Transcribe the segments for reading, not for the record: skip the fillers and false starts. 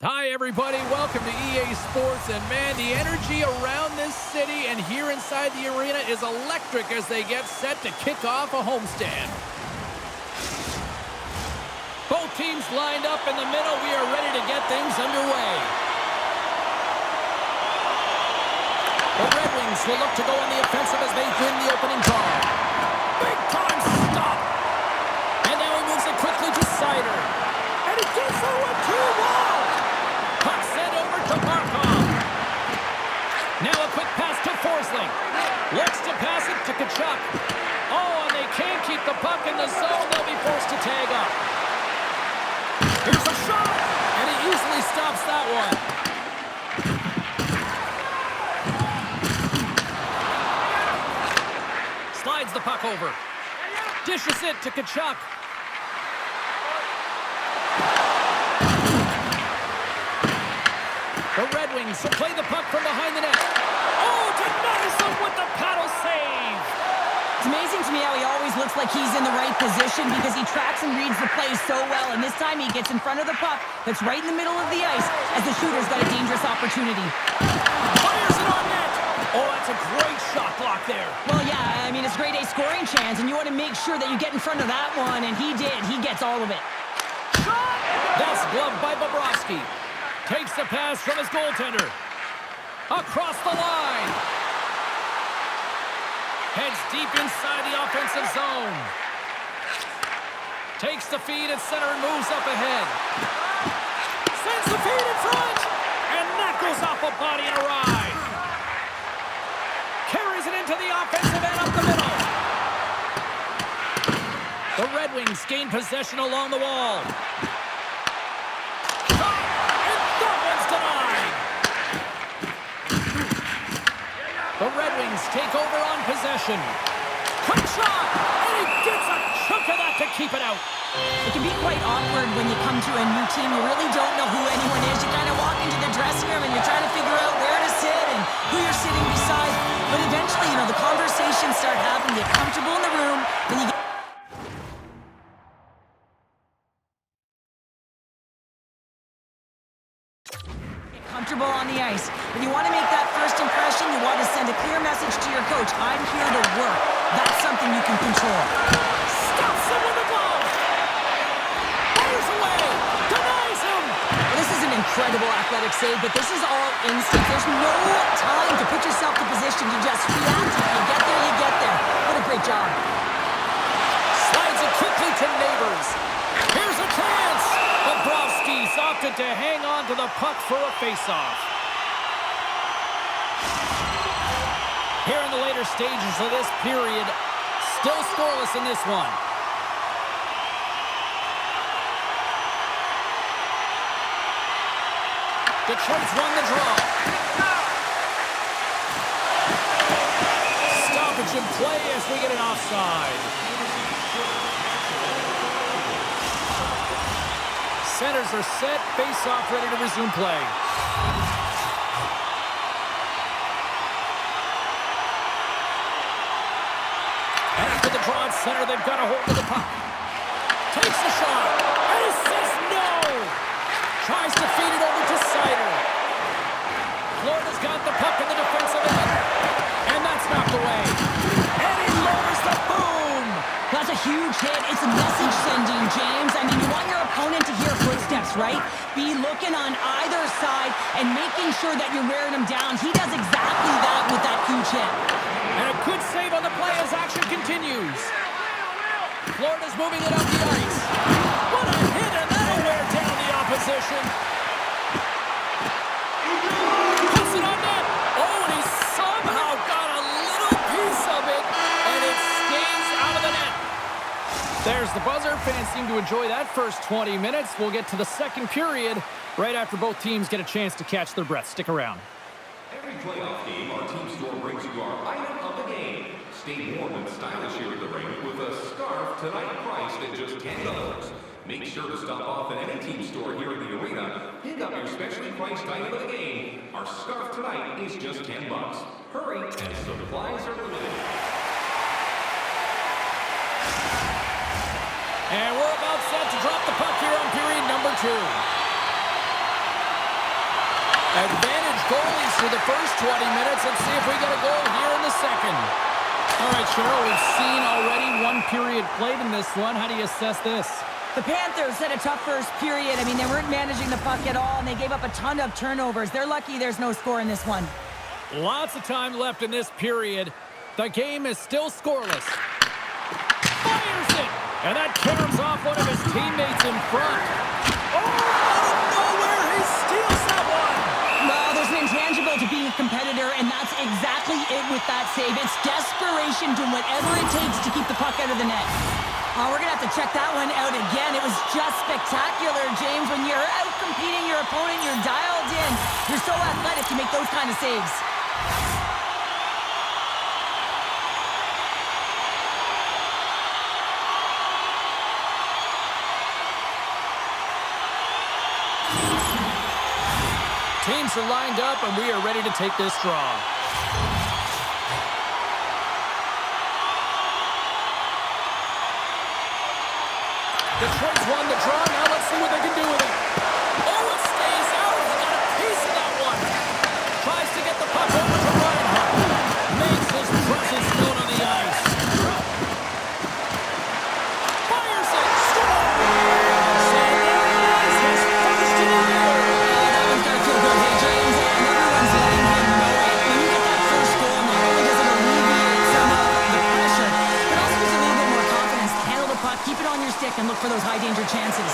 Hi, everybody. Welcome to EA Sports. And, man, the energy around this city and here inside the arena is electric as they get set to kick off a homestand. Both teams lined up in the middle. We are ready to get things underway. The Red Wings will look to go on the offensive as they win the opening draw. Big time stop. And now he moves it quickly to Sider. And he gets it with 2-1. Puck sent over to Barkov. Now a quick pass to Forsling. Looks to pass it to Tkachuk. Oh, and they can't keep the puck in the zone. They'll be forced to tag up. Here's a shot, and he easily stops that one. Slides the puck over. Dishes it to Tkachuk. The Red Wings will play the puck from behind the net. Oh, denies him with the paddle save. It's amazing to me how he always looks like he's in the right position because he tracks and reads the play so well. And this time he gets in front of the puck that's right in the middle of the ice as the shooter's got a dangerous opportunity. Fires it on net. Oh, that's a great shot block there. Well, yeah, I mean, it's a grade A scoring chance, and you want to make sure that you get in front of that one, and he did. He gets all of it. Shot! That's gloved by Bobrovsky. Takes the pass from his goaltender. Across the line. Heads deep inside the offensive zone. Takes the feed at center and moves up ahead. Sends the feed in front. And that goes off a body and a ride. Carries it into the offensive end up the middle. The Red Wings gain possession along the wall. The Red Wings take over on possession. Quick shot! And he gets a chunk of that to keep it out. It can be quite awkward when you come to a new team. You really don't know who anyone is. You kind of walk into the dressing room and you're trying to figure out where to sit and who you're sitting beside. But eventually, the conversations start happening. You get comfortable in the room, then you get comfortable on the ice. When you want to make that first impression, you want to send a clear message to your coach. I'm here to work. That's something you can control. Stops him with the glove. Fires away. Denies him. Well, this is an incredible athletic save, but this is all instinct. There's no time to put yourself in position to just react. If you get there, you get there. What a great job. Slides it quickly to Neighbors. Here's a chance. Bobrovsky's opted to hang on to the puck for a faceoff. Here in the later stages of this period, still scoreless in this one. Detroit's won the draw. Stoppage in play as we get an offside. Centers are set, face-off ready to resume play. And after the draw at center, they've got a hold of the puck. Takes the shot, and he says no! Tries to feed it over to Sider. Florida's got the puck in the defensive end. And that's knocked away. And he lowers the boom! That's a huge hit. It's a message sending, James. I mean, you want your opponent to hear footsteps, right? Be looking on either side and making sure that you're wearing him down. He does exactly that with that huge hit. And a good save on the play as action continues. Florida's moving it up the ice. What a hit, and that'll wear down the opposition. Puts it on net. Oh, and he somehow got a little piece of it, and it stays out of the net. There's the buzzer. Fans seem to enjoy that first 20 minutes. We'll get to the second period right after both teams get a chance to catch their breath. Stick around. Every playoff game, our team store brings you our item of the game. Stay warm and stylish here at the rink with a scarf tonight priced at just $10. Make sure to stop off at any team store here in the arena. Pick up your specially priced item of the game. Our scarf tonight is just $10. Hurry, and supplies are limited. And we're about set to drop the puck here on period number 2. Advantage goalies for the first 20 minutes. Let's see if we get a goal here in the second. All right, Cheryl, we've seen already one period played in this one. How do you assess this? The Panthers had a tough first period. I mean, they weren't managing the puck at all, and they gave up a ton of turnovers. They're lucky there's no score in this one. Lots of time left in this period. The game is still scoreless. Fires it! And that caroms off one of his teammates in front. Oh, out of nowhere, he steals that one! Well, there's an intangible to being a competitor, and that's exactly it with that save. It's desperation, doing whatever it takes to keep the puck out of the net. We're going to have to check that one out again. It was just spectacular, James. When you're out competing your opponent, you're dialed in. You're so athletic, you make those kind of saves. Teams are lined up, and we are ready to take this draw. Detroit's won the draw. Now let's see what they can do with it. Oh, it stays out. He got a piece of that one. Tries to get the puck over to Reinhart. Makes his presence known on the ice. Fires it. Scores! San Diego is his first of the year. That one's got to feel good, hey, James. And everyone's letting him know it. When you get that first goal, not only does it alleviate some of the pressure, it also gives you a little bit more confidence to handle the puck, keep it on your stick, and look for those high-danger chances.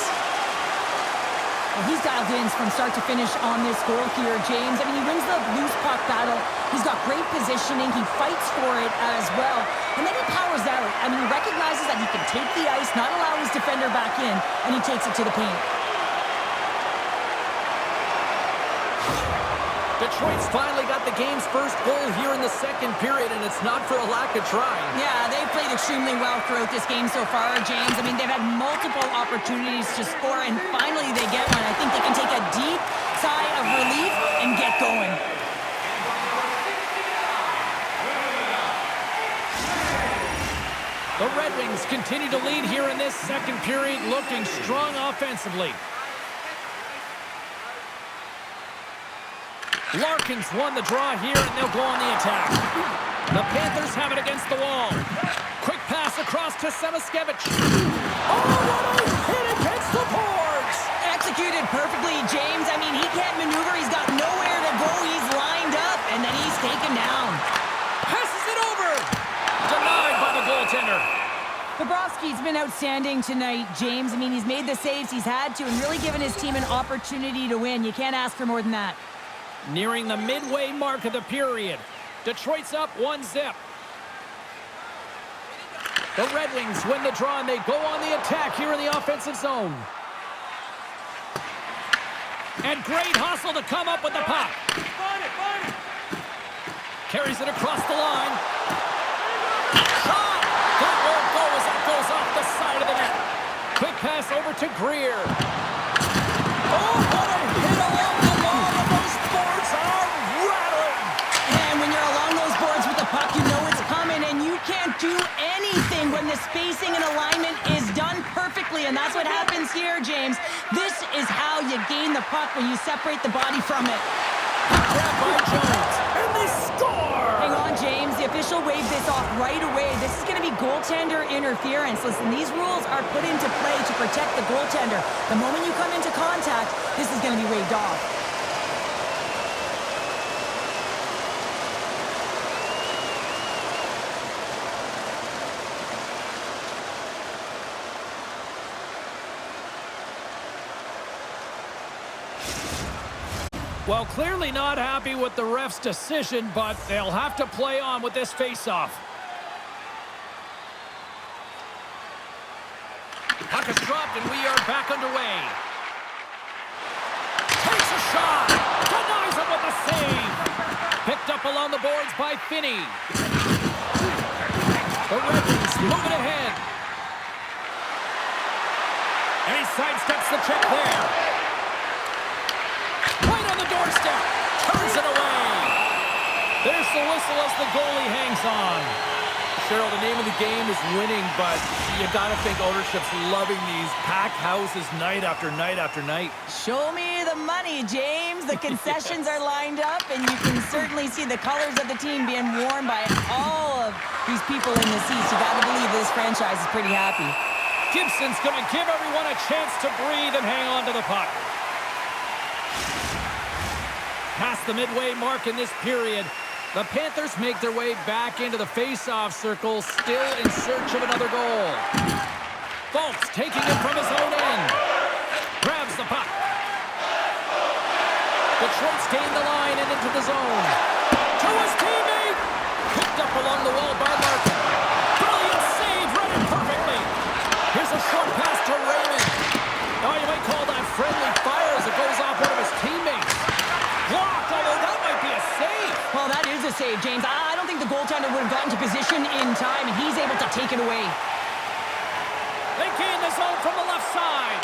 Well, he's dialed in from start to finish on this goal here, James. I mean, he wins the loose puck battle. He's got great positioning. He fights for it as well. And then he powers out. I mean, he recognizes that he can take the ice, not allow his defender back in, and he takes it to the paint. Detroit's finally got the game's first goal here in the second period, and it's not for a lack of trying. Yeah, they've played extremely well throughout this game so far, James. I mean, they've had multiple opportunities to score, and finally they get one. I think they can take a deep sigh of relief and get going. The Red Wings continue to lead here in this second period, looking strong offensively. Larkin's won the draw here, and they'll go on the attack. The Panthers have it against the wall. Quick pass across to Samaskevich. Oh, what a hit against the boards! Executed perfectly, James. I mean, he can't maneuver. He's got nowhere to go. He's lined up, and then he's taken down. Passes it over. Denied by the goaltender. Bobrovsky's been outstanding tonight, James. I mean, he's made the saves he's had to and really given his team an opportunity to win. You can't ask for more than that. Nearing the midway mark of the period. Detroit's up 1-0. The Red Wings win the draw, and they go on the attack here in the offensive zone. And great hustle to come up with the puck. Carries it across the line. Shot! That won't go as that goes off the side of the net. Quick pass over to Greer. Oh, what a hit along the wall. Those boards are rattling. And when you're along those boards with the puck, you know it's coming, and you can't do anything when the spacing and alignment is done perfectly, and that's what happens here, James. This is how you gain the puck, when you separate the body from it. Grabbed by Jones, and they score! Hang on, James. The official waved this off right away. This is going to be goaltender interference. Listen, these rules are put into play to protect the goaltender. The moment you come into contact, this is going to be waved off. Well, clearly not happy with the ref's decision, but they'll have to play on with this face-off. Puck is dropped, and we are back underway. Takes a shot. Denies it with a save. Picked up along the boards by Finney. The Red Wings moving ahead. And he sidesteps the check there. Doorstep, turns it away. There's the whistle as the goalie hangs on. Cheryl, the name of the game is winning, but you got to think ownership's loving these packed houses night after night after night. Show me the the money, James. The concessions are lined up, and you can certainly see the colors of the team being worn by all of these people in the seats. You got to believe this franchise is pretty happy. Gibson's going to give everyone a chance to breathe and hang on to the puck. Past the midway mark in this period, the Panthers make their way back into the face-off circle, still in search of another goal. Fultz taking it from his own end. Grabs the puck. Detroit's gained the line and into the zone. To his teammate. Picked up along the wall by Larkin. Brilliant save, read it perfectly. Here's a short pass to Raymond. Oh, you might call that friendly fire as it goes off one of his teammates. Blocked, although that might be a save. Well, that is a save, James. I don't think the goaltender would have gotten to position in time, and he's able to take it away. They gain the zone from the left side.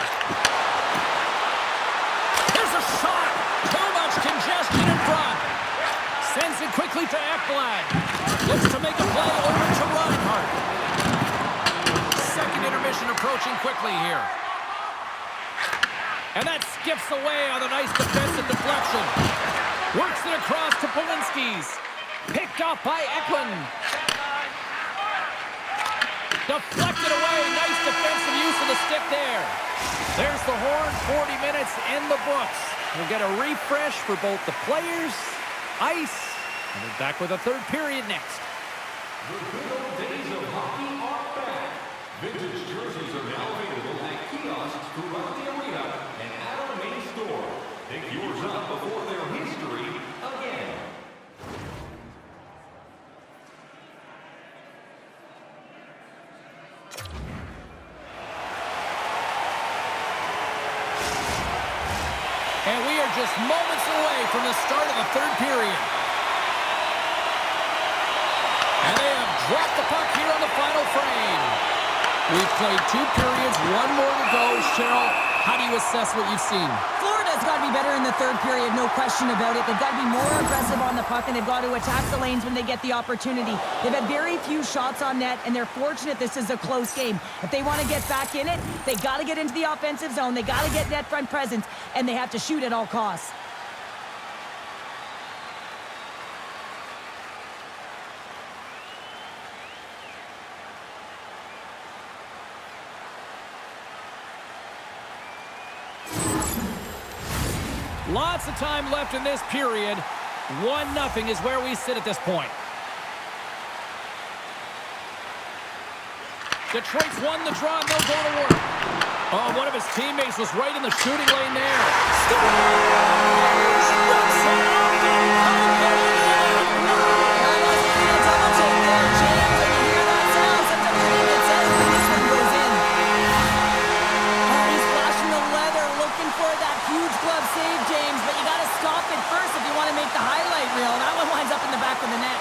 Here's a shot. Too much congestion in front. Sends it quickly to Ekblad. Looks to make a play over to Reinhart. Second intermission approaching quickly here. And that skips away on a nice defensive deflection. Works it across to Polinski's. Picked off by Eklund. Deflected away. Nice defensive use of the stick there. There's the horn. 40 minutes in the books. We'll get a refresh for both the players, ice, and we're back with a third period next. The good old days of hockey are back. Vintage jerseys are now available at kiosks throughout the arena and at our main store. Pick yours up before their history again. And we are just moments away from the start of the third period. And they have dropped the puck here on the final frame. We've played 2 periods, 1 more to go. Cheryl, how do you assess what you've seen? Florida's got to be better in the third period, no question about it. They've got to be more aggressive on the puck, and they've got to attack the lanes when they get the opportunity. They've had very few shots on net, and they're fortunate this is a close game. If they want to get back in it, they got to get into the offensive zone. They got to get net front presence, and they have to shoot at all costs. Lots of time left in this period. 1-0 is where we sit at this point. Detroit's won the draw, and they'll go to work. Oh, one of his teammates was right in the shooting lane there. The highlight reel. That one winds up in the back of the net.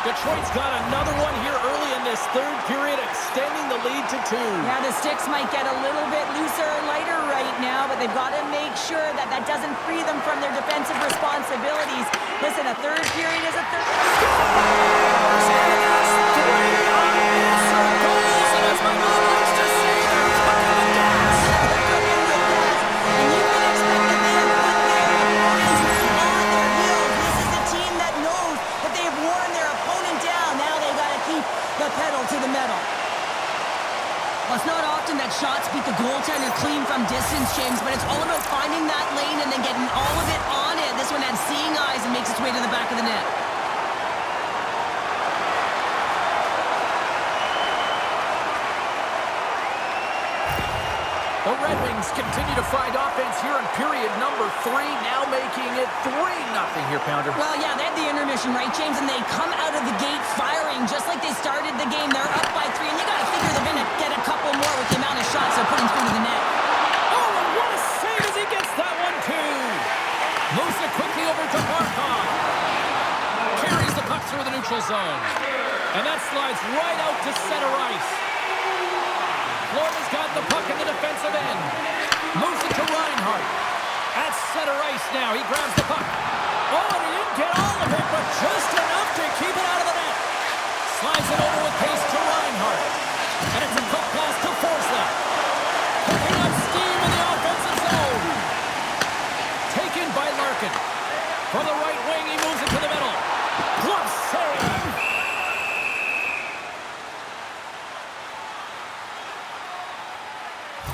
Detroit's got another one here early in this third period, extending the lead to 2. Yeah, the sticks might get a little bit looser or lighter right now, but they've got to make sure that that doesn't free them from their defensive responsibilities. Listen, a third period is a third. Scores! And that's 3 unanswered goals, and as my mom likes to say, they're cooking with gas. They're cooking with gas, and you can expect that they have put their opponents on their heels. This is a team that knows that they have worn their opponent down. Now they've got to keep the pedal to the metal. Well, it's not often that shots beat the goaltender clean from distance, James, but it's all about finding that lane and then getting all of it on it. This one had seeing eyes and makes its way to the back of the net. The Red Wings continue to find offense here in period number 3, now making it 3-0 here, Pounder. Well, yeah, they had the intermission, right, James? And they come out of the gate firing just like they started the game. They're up by 3, and you got to figure they're going to get a couple more with the amount of shots they're putting through to the net. Oh, and what a save as he gets that one, too. Moves it quickly over to Barkov. Carries the puck through the neutral zone. And that slides right out to center ice. Florida's got the puck in the defensive end. Moves it to Reinhart. At center ice now. He grabs the puck. Oh, and he didn't get all of it, but just enough to keep it out of the net. Slides it over with pace to Reinhart. And it's a quick pass to Forsland. Picking up steam in the offensive zone. Taken by Larkin. From the right wing, he moves it to the middle. Glove save.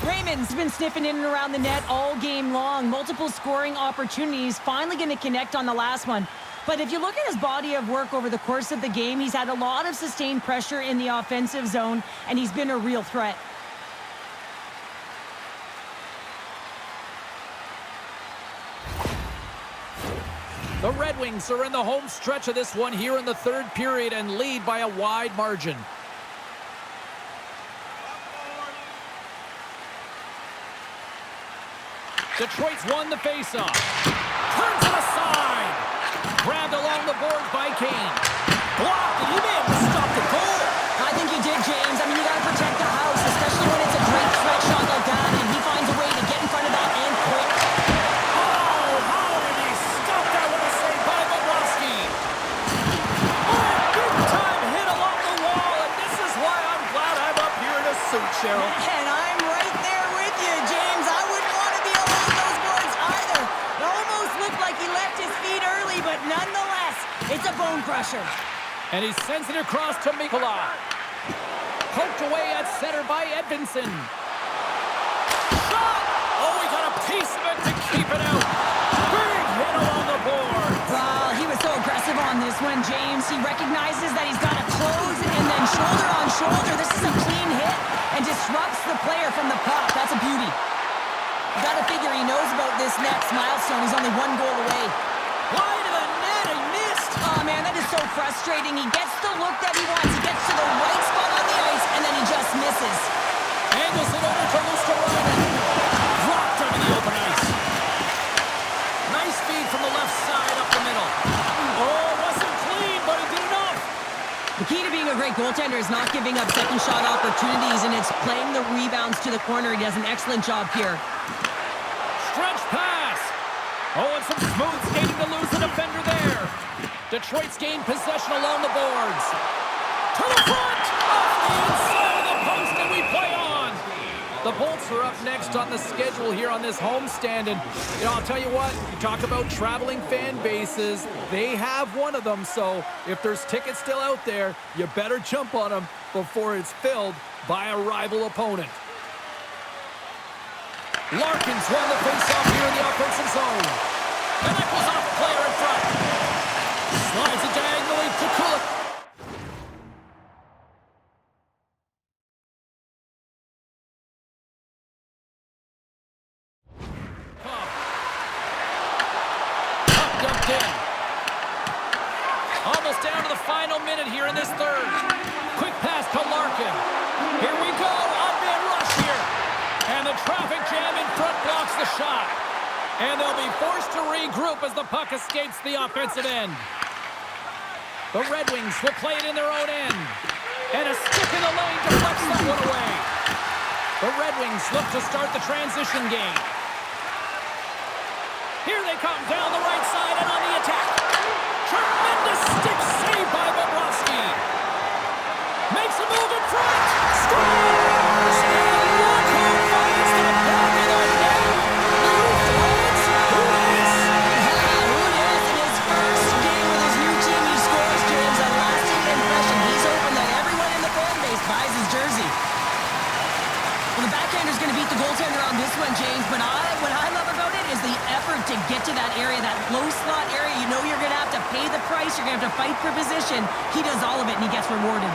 Raymond's been sniffing in and around the net all game long. Multiple scoring opportunities. Finally going to connect on the last one. But if you look at his body of work over the course of the game, he's had a lot of sustained pressure in the offensive zone, and he's been a real threat. The Red Wings are in the home stretch of this one here in the third period and lead by a wide margin. Detroit's won the faceoff. Turns it aside. Grabbed along the boards by Kane. Blocked. You may have stopped the goal. I think you did, James. I mean, you got to protect the house, especially when it's a great threat shot like that, and he finds a way to get in front of that and quick. Oh, how did he stop that with a save by Bobrovsky? Oh, big time hit along the wall, and this is why I'm glad I'm up here in a suit, Cheryl. And I'm right there with you, James. I wouldn't want to be along those boards either. It almost looked like he left his feet early, but nonetheless, it's a bone crusher. And he sends it across to Mikkola. Poked away at center by Edvinsson. Shot! Oh, he got a piece of it to keep it out. Big hit along the board. Well, he was so aggressive on this one, James. He recognizes that he's got to close and then shoulder on shoulder. This is a clean hit and disrupts the player from the puck. That's a beauty. You got to figure he knows about this next milestone. He's only one goal away. Wide of the net, he missed. Oh, man, that is so frustrating. He gets the look that he wants. He gets to the right spot on the ice, and then he just misses. Angles it over to Luosterainen. Dropped over the open ice. Nice feed from the left side up the middle. Oh, wasn't clean, but he did enough. The key to being a great goaltender is not giving up second shot opportunities, and it's playing the rebounds to the corner. He does an excellent job here. Stretch pass. Oh, and some smooth skating to lose the defender there. Detroit's gained possession along the boards. To the front! Off the inside of the post, and we play on. The Bolts are up next on the schedule here on this homestand, and I'll tell you what, you talk about traveling fan bases, they have one of them, so if there's tickets still out there, you better jump on them before it's filled by a rival opponent. Larkin's won the faceoff here in the offensive zone. And that goes off the player in front. Slides it diagonally to Kulik. Dumped in. Almost down to the final minute here in this third. Quick pass to Larkin. Here we go. Odd-man rush here. And the traffic jam in front blocks the shot. And they'll be forced to regroup as the puck escapes the offensive end. The Red Wings will play it in their own end. And a stick in the lane deflects that one away. The Red Wings look to start the transition game. Here they come down the right side and on the attack. Tremendous stick save by Bobrovsky. Makes a move in front. Scores! And look who finds the back of the net. Who is? In his first game with his new team, he scores, James. A lasting impression. He's hoping that everyone in the fan base buys his jersey. Well, the backhander's going to beat the goaltender on this one, James, but what I love about it is the effort to get to that area, that low slot area. You know you're going to have to pay the price. You're going to have to fight for position. He does all of it, and he gets rewarded.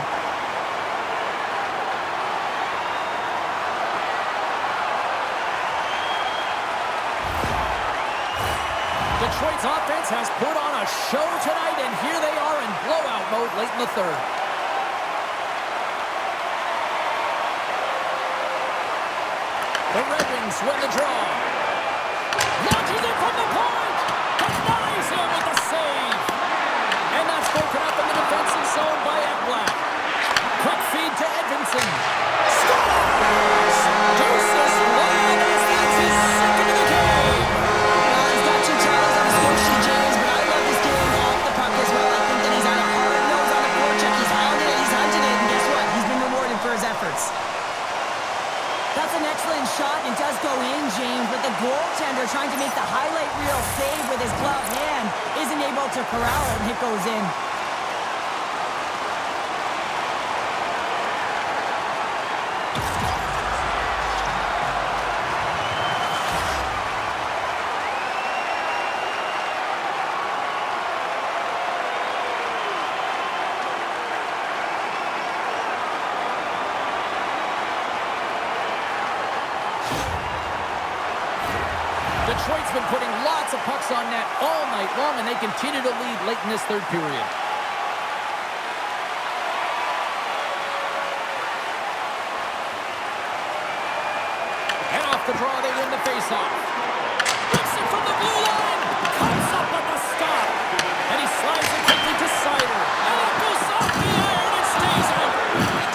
Detroit's offense has put on a show tonight, and here they are in blowout mode late in the third. The Red Wings win the draw. Launches it from the point. Denies him with the save. And that's broken up in the defensive zone by Ekblad. Quick feed to Edvinsson. Scores! Deuces Lopez, that's his Detroit's been putting lots of pucks on net all night long, and they continue to lead late in this third period. And off the draw, they win the faceoff. Rips it from the blue line. Comes up with the stop. And he slides it quickly to Sider. And it goes off the iron and stays out.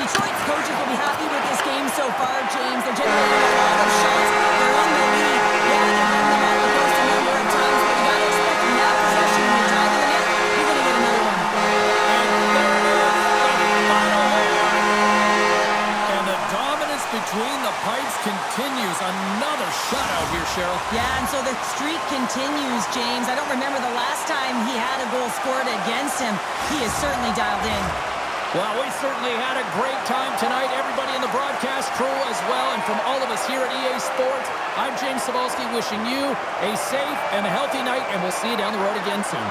Detroit's coaches will be happy with this game so far, James. They're generating a lot of shots. They're in the lead. Yeah, they've run them out the post a number of times, but you got to expect in that possession when you're driving the net, you're going to get another one. And there it is, the final home. And the dominance between the pipes continues. Another shutout here, Cheryl. Yeah, and so the streak continues, James. I don't remember the last time he had a goal scored against him. He is certainly dialed in. Well, we certainly had a great time tonight. Everybody in the broadcast crew as well. And from all of us here at EA Sports, I'm James Cybulski wishing you a safe and a healthy night, and we'll see you down the road again soon.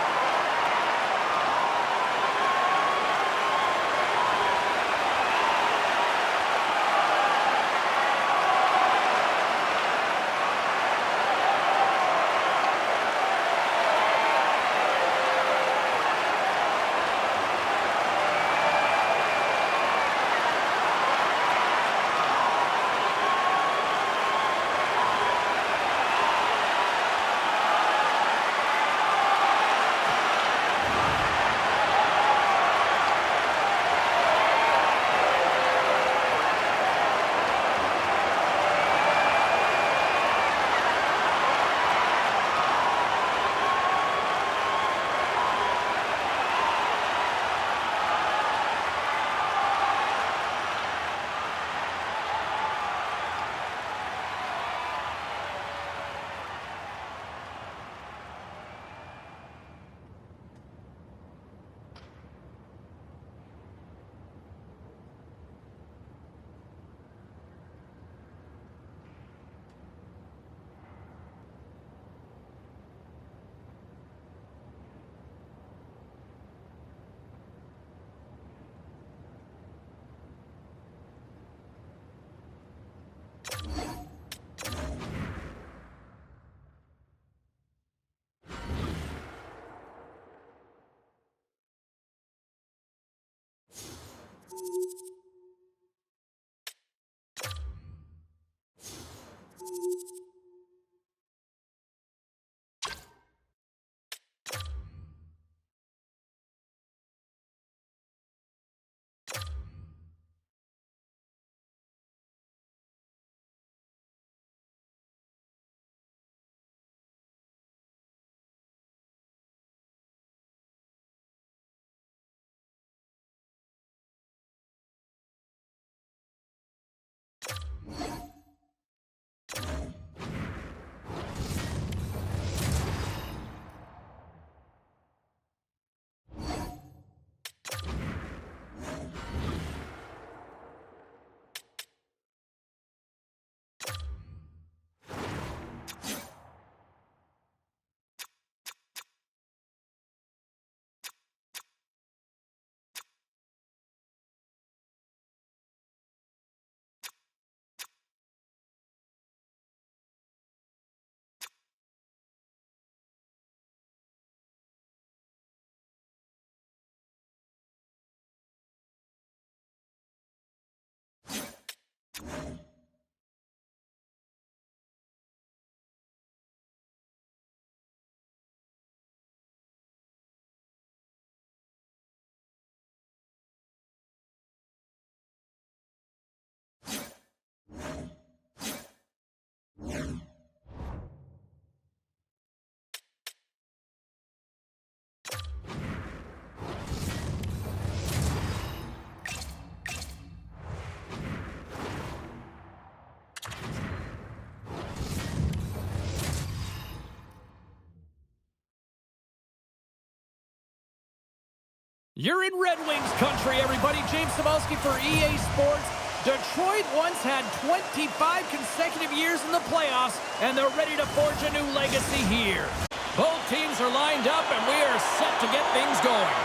You're in Red Wings country, everybody. James Cybulski for EA Sports. Detroit once had 25 consecutive years in the playoffs, and they're ready to forge a new legacy here. Both teams are lined up, and we are set to get things going.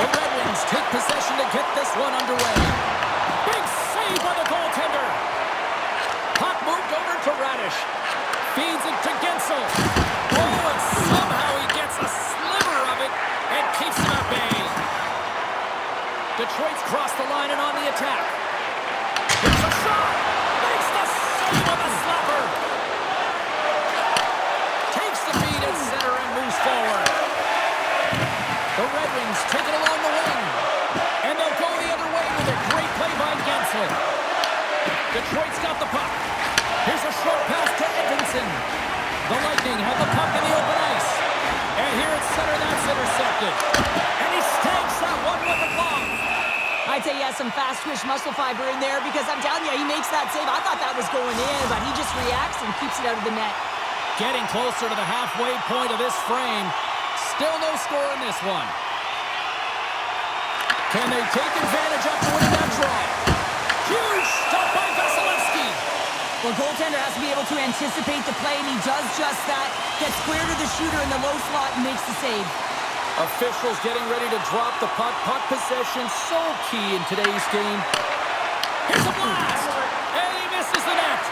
The Red Wings take possession to get this one underway. Big save by the goaltender. to Radish. Feeds it to Gensel. Oh, and somehow he gets a sliver of it and keeps him at bay. Detroit's crossed the line and on the attack. Here's a shot. Makes the save on the slapper. Takes the feed at center and moves forward. The Red Wings take it along the wing. And they'll go the other way with a great play by Gensel. Detroit's got the puck. Here's a short pass to Edmondson. The Lightning have the puck in the open ice. And here at center, that's intercepted. And he stakes that one with the glove. I'd say he has some fast-twitch muscle fiber in there because I'm telling you, he makes that save. I thought that was going in, but he just reacts and keeps it out of the net. Getting closer to the halfway point of this frame. Still no score in this one. Can they take advantage after winning that draw? Huge stop by Vasilevsky. Well, goaltender has to be able to anticipate the play, and he does just that. Gets clear to the shooter in the low slot and makes the save. Officials getting ready to drop the puck. Puck possession so key in today's game. Here's a blast! And he misses the net.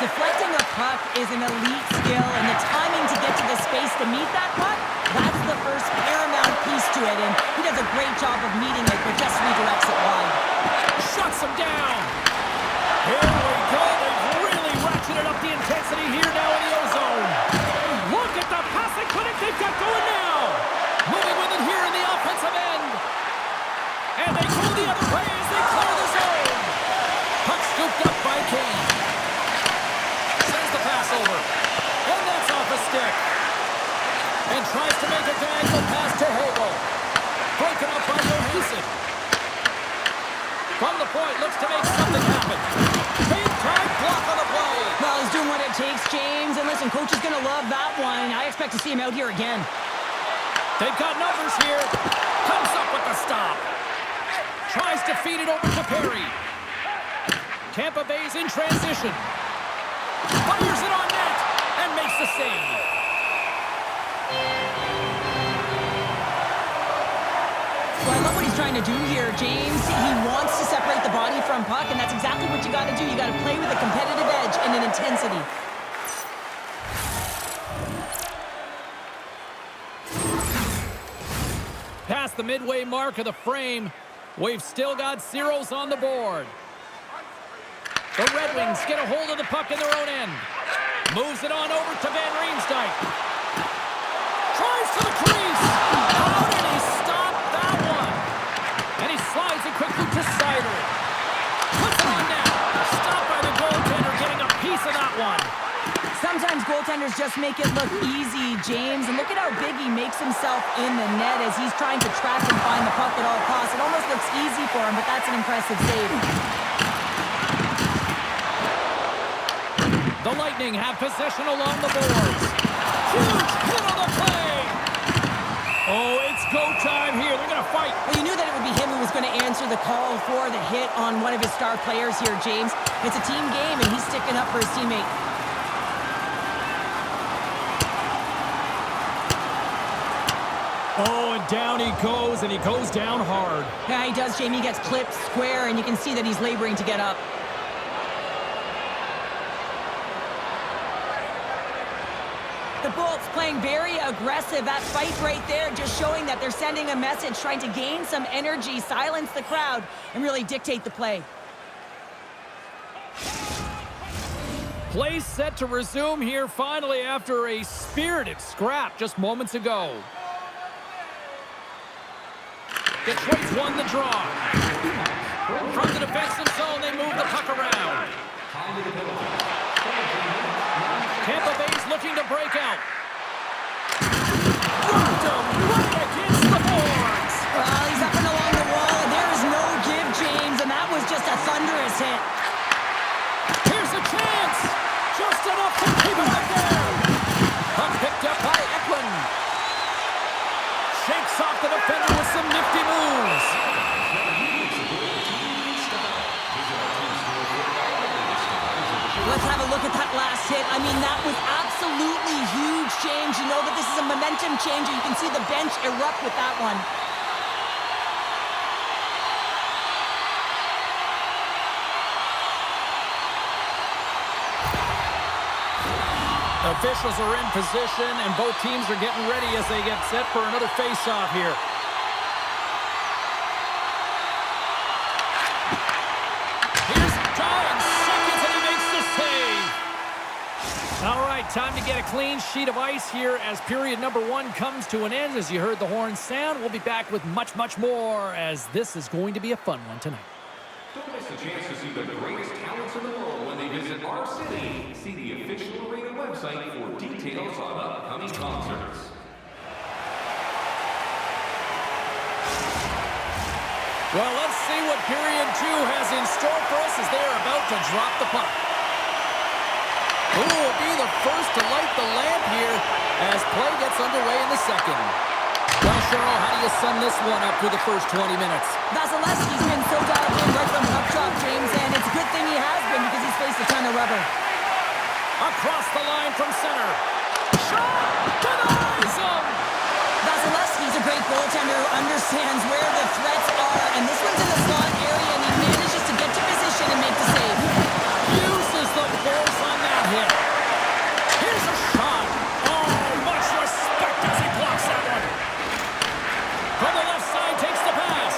Deflecting a puck is an elite skill, and the timing to get to the space to meet that puck, that's the first paramount piece to it, and he does a great job of meeting it, but just redirects it wide. Shuts him down. Here we go. They've really ratcheted up the intensity here now in the ozone. Look at the passing clinic they've got going now. Moving with it here in the offensive end. And they go the other way as they clear the zone. Puck scooped up by Kane. Sends the pass over. And that's off a stick. And tries to make a diagonal pass to Hagel. Broken up by Johansson. From the point, looks to make something happen. Big time block on the play. Well, he's doing what it takes, James. And listen, coach is going to love that one. I expect to see him out here again. They've got numbers here. Comes up with the stop. Tries to feed it over to Perry. Tampa Bay's in transition. Fires it on net and makes the save. Well, I love what he's trying to do here, James. He wants to separate the body from puck, and that's exactly what you got to do. You got to play with a competitive edge and an intensity. Past the midway mark of the frame, we've still got zeros on the board. The Red Wings get a hold of the puck in their own end. Moves it on over to Van Riemsdyk. Tries to the crease. How did he stop that one? And he slides it quickly to Sider. Puts it on net. Stopped by the goaltender, getting a piece of that one. Sometimes goaltenders just make it look easy, James. And look at how big he makes himself in the net as he's trying to track and find the puck at all costs. It almost looks easy for him, but that's an impressive save. The Lightning have possession along the boards. Huge hit on the play. Oh, it's go time here. They're going to fight. Well, you knew that it would be him who was going to answer the call for the hit on one of his star players here, James. It's a team game, and he's sticking up for his teammate. Oh, and down he goes, and he goes down hard. Yeah, he does, Jamie. He gets clipped square, and you can see that he's laboring to get up. The Bolts playing very aggressive. That fight right there just showing that they're sending a message, trying to gain some energy, silence the crowd, and really dictate the play. Play set to resume here finally after a spirited scrap just moments ago. Detroit's won the draw. From the defensive zone, they move the puck around. Tampa Bay's looking to break out. Rocked him right against the boards. Well, he's up and along the wall, and there is no give, James, and that was just a thunderous hit. Here's a chance. Just enough to keep it up there. Puck picked up by Eklund. Shakes off the defender with some nifty moves. Let's have a look at that last hit. I mean, that was absolutely huge, James. You know that this is a momentum changer. You can see the bench erupt with that one. Officials are in position, and both teams are getting ready as they get set for another face-off here. Here's Dowling, seconds, and he makes the save. All right, time to get a clean sheet of ice here as period number 1 comes to an end. As you heard the horn sound, we'll be back with much, much more, as this is going to be a fun one tonight. Don't miss the chance to see the greatest talents in the world when they visit our city. See the official arena website for details on upcoming concerts. Well, let's see what period 2 has in store for us as they are about to drop the puck. Who will be the first to light the lamp here as play gets underway in the second? Well, Cheryl, how do you sum this one up through the first 20 minutes? Vasilevsky's been so dialed in right from puck drop, James, and it's a good thing he has been because he's faced a ton of rubber. Across the line from center. Shot! Denies him! Vasilevsky's a great goaltender who understands where the threats are, and this one's in the slot area, and he manages to get to position and make the save. Uses the force on that hit. Here's a shot. Oh, much respect as he blocks that one. From the left side, takes the pass.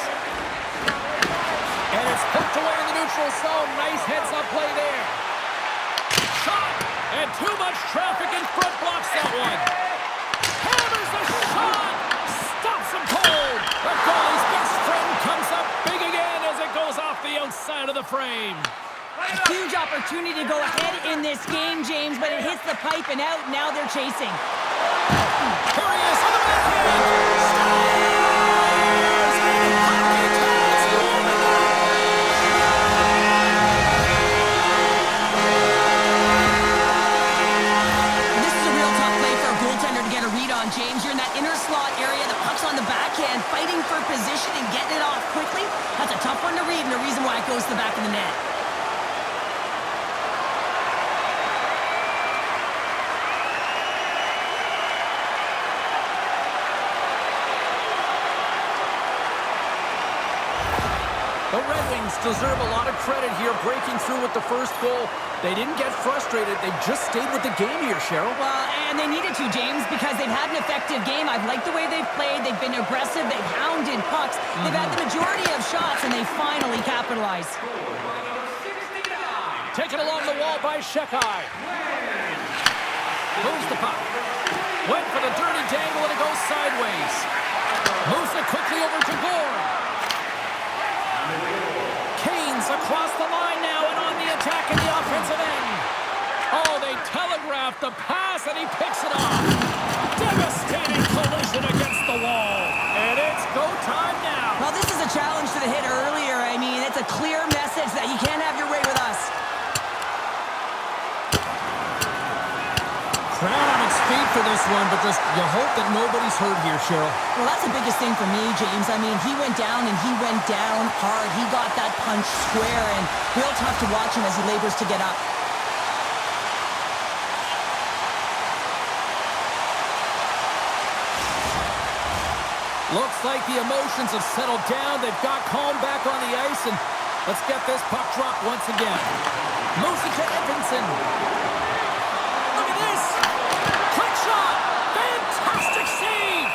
And it's poked away in the neutral zone. Nice heads-up play there. Shot. And too much traffic in front blocks that one. Hammers a shot. Stops him cold. The goalie's best friend comes up big again as it goes off the outside of the frame. A huge opportunity to go ahead in this game, James, but it hits the pipe and out. Now they're chasing. Here he is on the backhand. This is a real tough play for a goaltender to get a read on, James. You're in that inner slot area. The puck's on the backhand, fighting for position and getting it off quickly. That's a tough one to read, and the reason why it goes to the back of the net. The Red Wings deserve a lot of credit here, breaking through with the first goal. They didn't get frustrated. They just stayed with the game here, Cheryl. Well, and they needed to, James, because they've had an effective game. I've liked the way they've played. They've been aggressive. They've hounded pucks. They've had the majority of shots, and they finally capitalized. Taken along the wall by Shekai. Moves the puck. Went for the dirty dangle, and it goes sideways. Moves it quickly over to Gore. Kane's across the line now and on the attack in the offensive end. Oh, they telegraphed the pass and he picks it off. Devastating collision against the wall. And it's go time now. Well, this is a challenge to the hit earlier. I mean, it's a clear message that you can't have your way with us. Crowd on its feet for this one, but just you hope that nobody's hurt here, Cheryl. Well, that's the biggest thing for me, James. I mean, he went down and he went down hard. He got that punch square, and real tough to watch him as he labors to get up. Looks like the emotions have settled down. They've got calm back on the ice, and let's get this puck dropped once again. Moves it to Edmondson. Look at this. Quick shot. Fantastic save.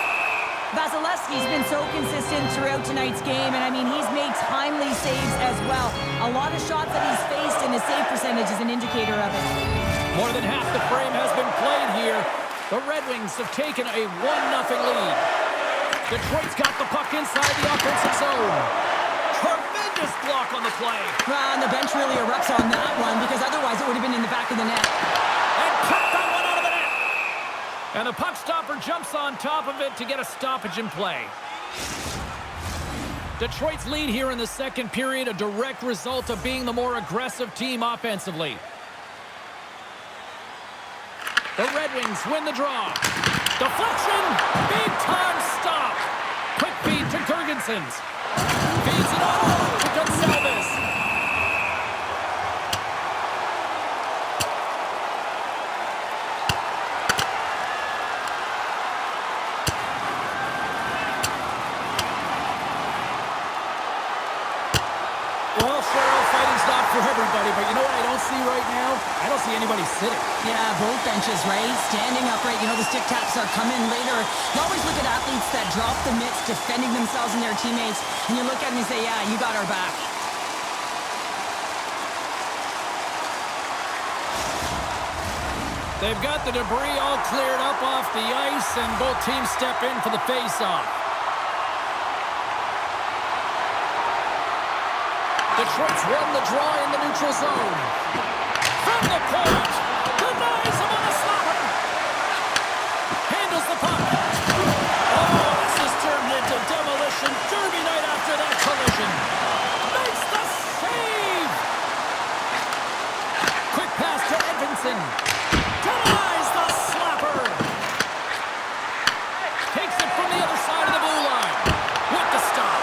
Vasilevsky's been so consistent throughout tonight's game, and I mean, he's made timely saves as well. A lot of shots that he's faced, and his save percentage is an indicator of it. More than half the frame has been played here. The Red Wings have taken a 1-0 lead. Detroit's got the puck inside the offensive zone. Tremendous block on the play. Well, and the bench really erupts on that one, because otherwise it would have been in the back of the net. And kicked that one out of the net. And the puck stopper jumps on top of it to get a stoppage in play. Detroit's lead here in the second period, a direct result of being the more aggressive team offensively. The Red Wings win the draw. Deflection, big-time stop. Quick feed to Girgensons. Feeds it all to Gonsalves. Well, Cheryl, fighting's not for everybody, but you know what I don't see right now? I don't see anybody sitting. Yeah, both benches, right? Standing upright. You know, the stick taps are coming later. You always look at athletes that drop the mitts, defending themselves and their teammates, and you look at them and say, yeah, you got our back. They've got the debris all cleared up off the ice, and both teams step in for the face-off. Detroit's won the draw in the neutral zone. From the point, denies him on a slapper. Handles the puck. Oh, this has turned into demolition derby night after that collision. Makes the save. Quick pass to Edvinson. Denies the slapper. Takes it from the other side of the blue line. With the stop.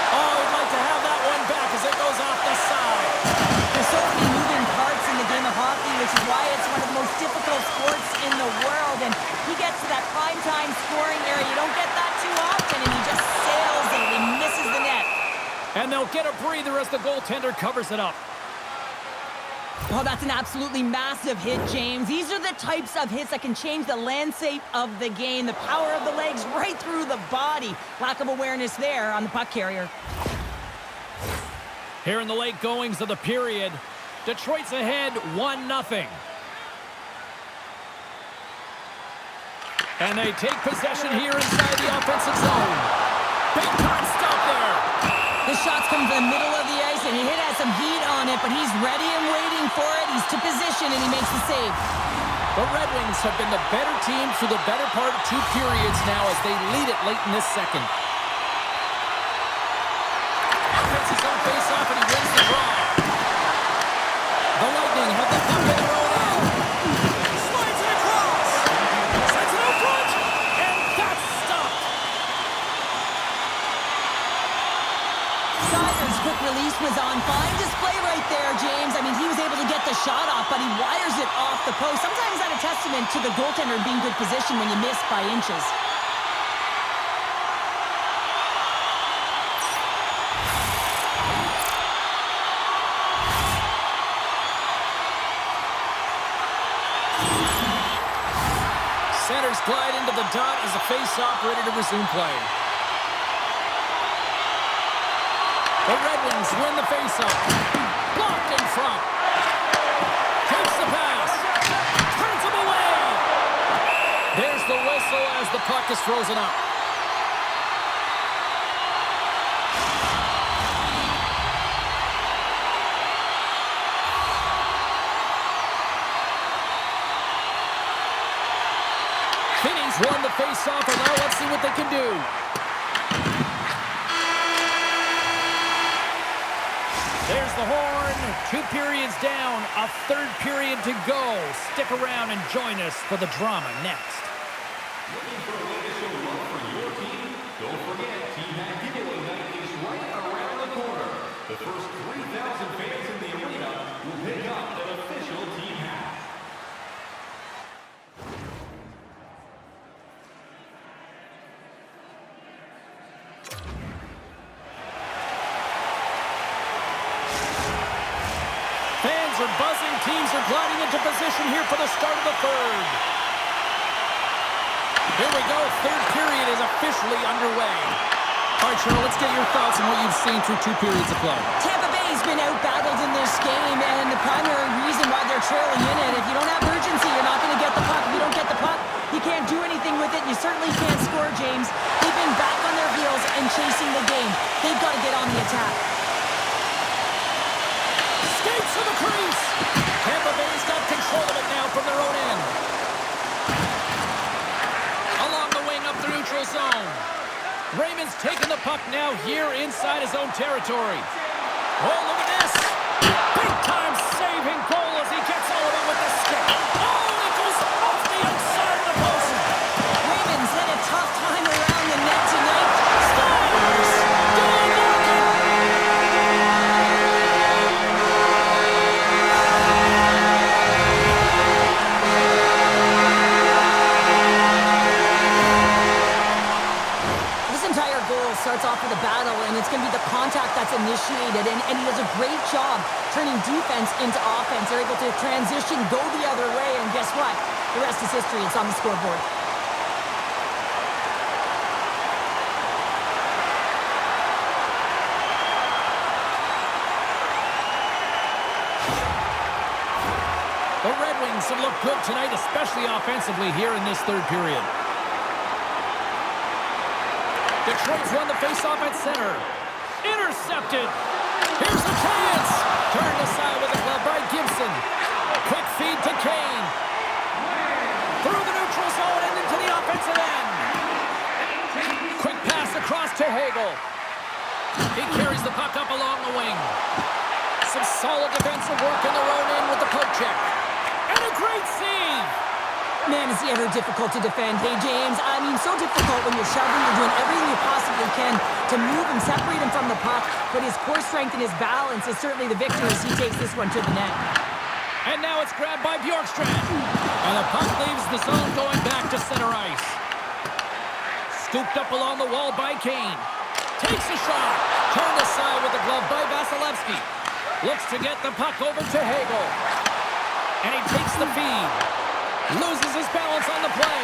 Oh, I'd like to have that one back as it goes off the side. There's so many moving parts in the game of hockey, which is why it's one of the most difficult sports in the world. And he gets to that prime-time scoring area. You don't get that too often, and he just sails it. He misses the net. And they'll get a breather as the goaltender covers it up. Oh, that's an absolutely massive hit, James. These are the types of hits that can change the landscape of the game. The power of the legs right through the body. Lack of awareness there on the puck carrier. Here in the late goings of the period, Detroit's ahead 1-0. And they take possession here inside the offensive zone. Big time stop there. The shot's coming from the middle of the ice, and he has some heat on it, but he's ready and waiting for it. He's to position, and he makes the save. The Red Wings have been the better team through the better part of 2 periods now as they lead it late in this second. Gets his own face-off, and he wins the draw. The Lightning have the puck in their own end. Slides it across. Sends it out front, and that's stopped. Sider's quick release was on. Fine display right there, James. I mean, he was able to get the shot off, but he wires it off the post. Sometimes that's a testament to the goaltender being good position when you miss by inches. Centers glide into the dot as the face-off ready to resume play. The Red Wings win the face-off. Blocked in front. Takes the pass. Turns him away. There's the whistle as the puck is frozen up. Finney's won the face-off, and now let's see what they can do. There's the horn. 2 periods down, a 3rd period to go. Stick around and join us for the drama next. Looking for a way to show love for your team? Don't forget, Team Hat Giveaway Night is right around the corner. The first 3,000 fans in the arena will pick up an official team hat. Fans are buzzing. Teams are gliding into position here for the start of the 3rd. Here we go. 3rd period is officially underway. All right, Cheryl, let's get your thoughts on what you've seen through 2 periods of play. Tampa Bay's been out-battled in this game, and the primary reason why they're trailing in it, if you don't have urgency, you're not going to get the puck. If you don't get the puck, you can't do anything with it. You certainly can't score, James. They've been back on their heels and chasing the game. They've got to get on the attack. Skates to the crease. Tampa Bay's got control of it now from their own end. Along the wing up the neutral zone. Raymond's taking the puck now here inside his own territory. Oh, look at this. Big-time saving goal as he gets all of it with the stick. Oh, and it goes off the outside of the post. Raymond's had a tough time around the net tonight. Scores! Dylan Larkin! This entire goal starts off of the battle, and it's going to be the contact that's initiated, and he does a great job turning defense into offense. They're able to transition, go the other way, and guess what? The rest is history. It's on the scoreboard. The Red Wings have looked good tonight, especially offensively here in this third period. Detroit's won the faceoff at center. Intercepted. Here's a chance. Turned aside with a glove by Gibson. Quick feed to Kane. Through the neutral zone and into the offensive end. Quick pass across to Hagel. He carries the puck up along the wing. Some solid defensive work in their own end with the poke check. And a great save. Man, is he ever difficult to defend. Hey, James, I mean, so difficult when you're shoving, you're doing everything you possibly can to move him, separate him from the puck, but his core strength and his balance is certainly the victor as he takes this one to the net. And now it's grabbed by Bjorkstrand. And the puck leaves the zone going back to center ice. Scooped up along the wall by Kane. Takes a shot. Turned aside with the glove by Vasilevsky. Looks to get the puck over to Hagel. And he takes the feed. Loses his balance on the play.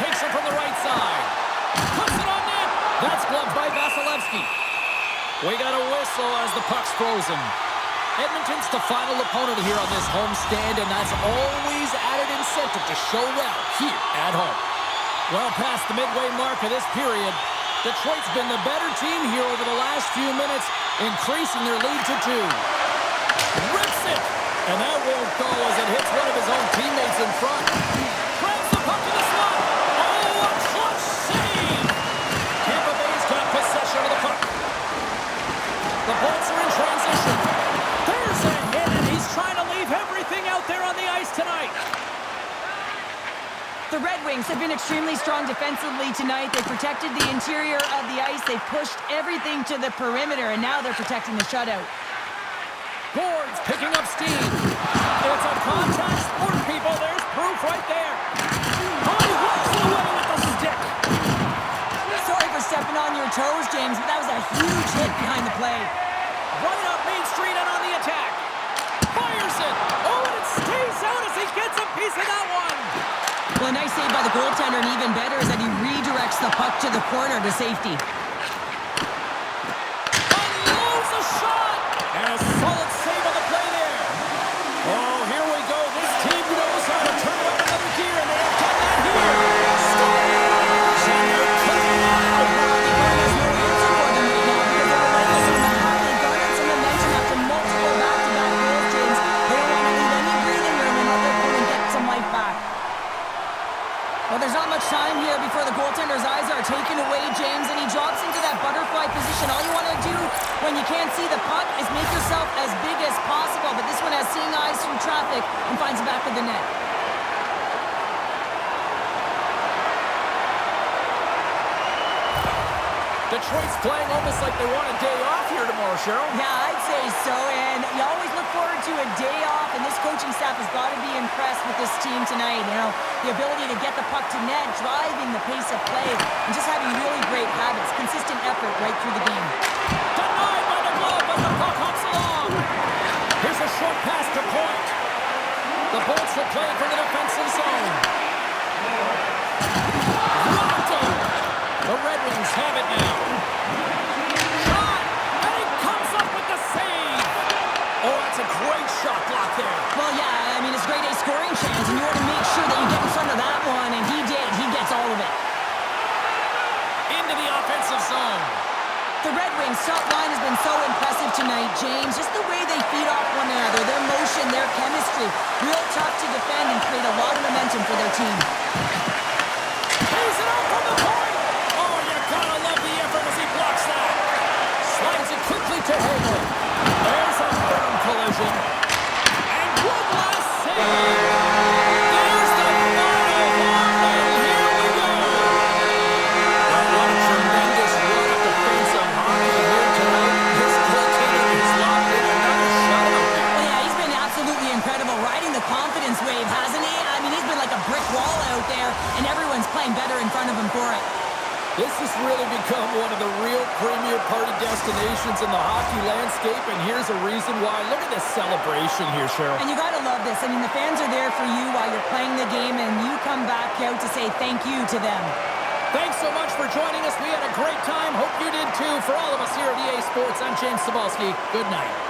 Takes it from the right side. Puts it on net. That's gloved by Vasilevsky. We got a whistle as the puck's frozen. Edmonton's the final opponent here on this homestand, and that's always added incentive to show well here at home. Well past the midway mark of this period, Detroit's been the better team here over the last few minutes, increasing their lead to 2. Rips it! And that won't go as it hits one of his own teammates in front. Grabs the puck in the slot. Oh, a clutch save! Tampa Bay's got possession of the puck. The Bolts are in transition. There's a hit, and he's trying to leave everything out there on the ice tonight. The Red Wings have been extremely strong defensively tonight. They protected the interior of the ice. They pushed everything to the perimeter, and now they're protecting the shutout. Gord's picking up steam. It's a contact sport, people. There's proof right there. Oh, he walks away with the stick. Sorry for stepping on your toes, James, but that was a huge hit behind the play. Right up Main Street and on the attack. Fires it. Oh, and it stays out as he gets a piece of that one. Well, a nice save by the goaltender, and even better is that he redirects the puck to the corner to safety. Unloads a shot. And a solid save on the play there. Oh, here we go. This team knows how to turn up another gear, and they have done that here. Stop. And they're cutting out. There's no answer for them right now because they're relentless on the high. They garnered some momentum after multiple back-to-back goals, James. They don't want to leave any breathing room and let their opponent get some life back. Well, there's not much time here before the goaltender's eyes are taken away, James, and he drops into that butterfly position. All you want to do when you can't see the puck is make yourself as big as possible, but this one has seeing eyes through traffic and finds the back of the net. Detroit's playing almost like they want a day off here tomorrow, Cheryl. Yeah, I'd say so, and you always look forward to a day off, and this coaching staff has got to be impressed with this team tonight. You know, the ability to get the puck to net, driving the pace of play, and just having really great habits, consistent effort right through the game. Denied by the glove, but the puck hops along. Here's a short pass to Point. The Bolts will play from the defensive zone. Rocked him. The Red Wings have it now. Shot! And he comes up with the save! Oh, that's a great shot block there. Well, yeah, I mean, it's grade A scoring chance, and you want to make sure that you get in front of that one, and he did. He gets all of it. Into the offensive zone. The Red Wings' top line has been so impressive tonight, James. Just the way they feed off one another, their motion, their chemistry. Real tough to defend and create a lot of momentum for their team. Plays it out from the point. Oh, you gotta love the effort as he blocks that. Slides it quickly to Hagel. There's a firm collision. And one last save. There's the final one, and here we go. Well, what a tremendous run of defensive hockey here tonight. His goaltender is locked in another shutout. Well, yeah, he's been absolutely incredible, riding the confidence wave, hasn't he? I mean, he's been like a brick wall out there, This has really become one of the real premier party destinations in the hockey landscape, and here's a reason why. Look at this celebration here, Cheryl. And you got to love this. I mean, the fans are there for you while you're playing the game, and you come back out to say thank you to them. Thanks so much for joining us. We had a great time. Hope you did too. For all of us here at EA Sports, I'm James Cebulski. Good night.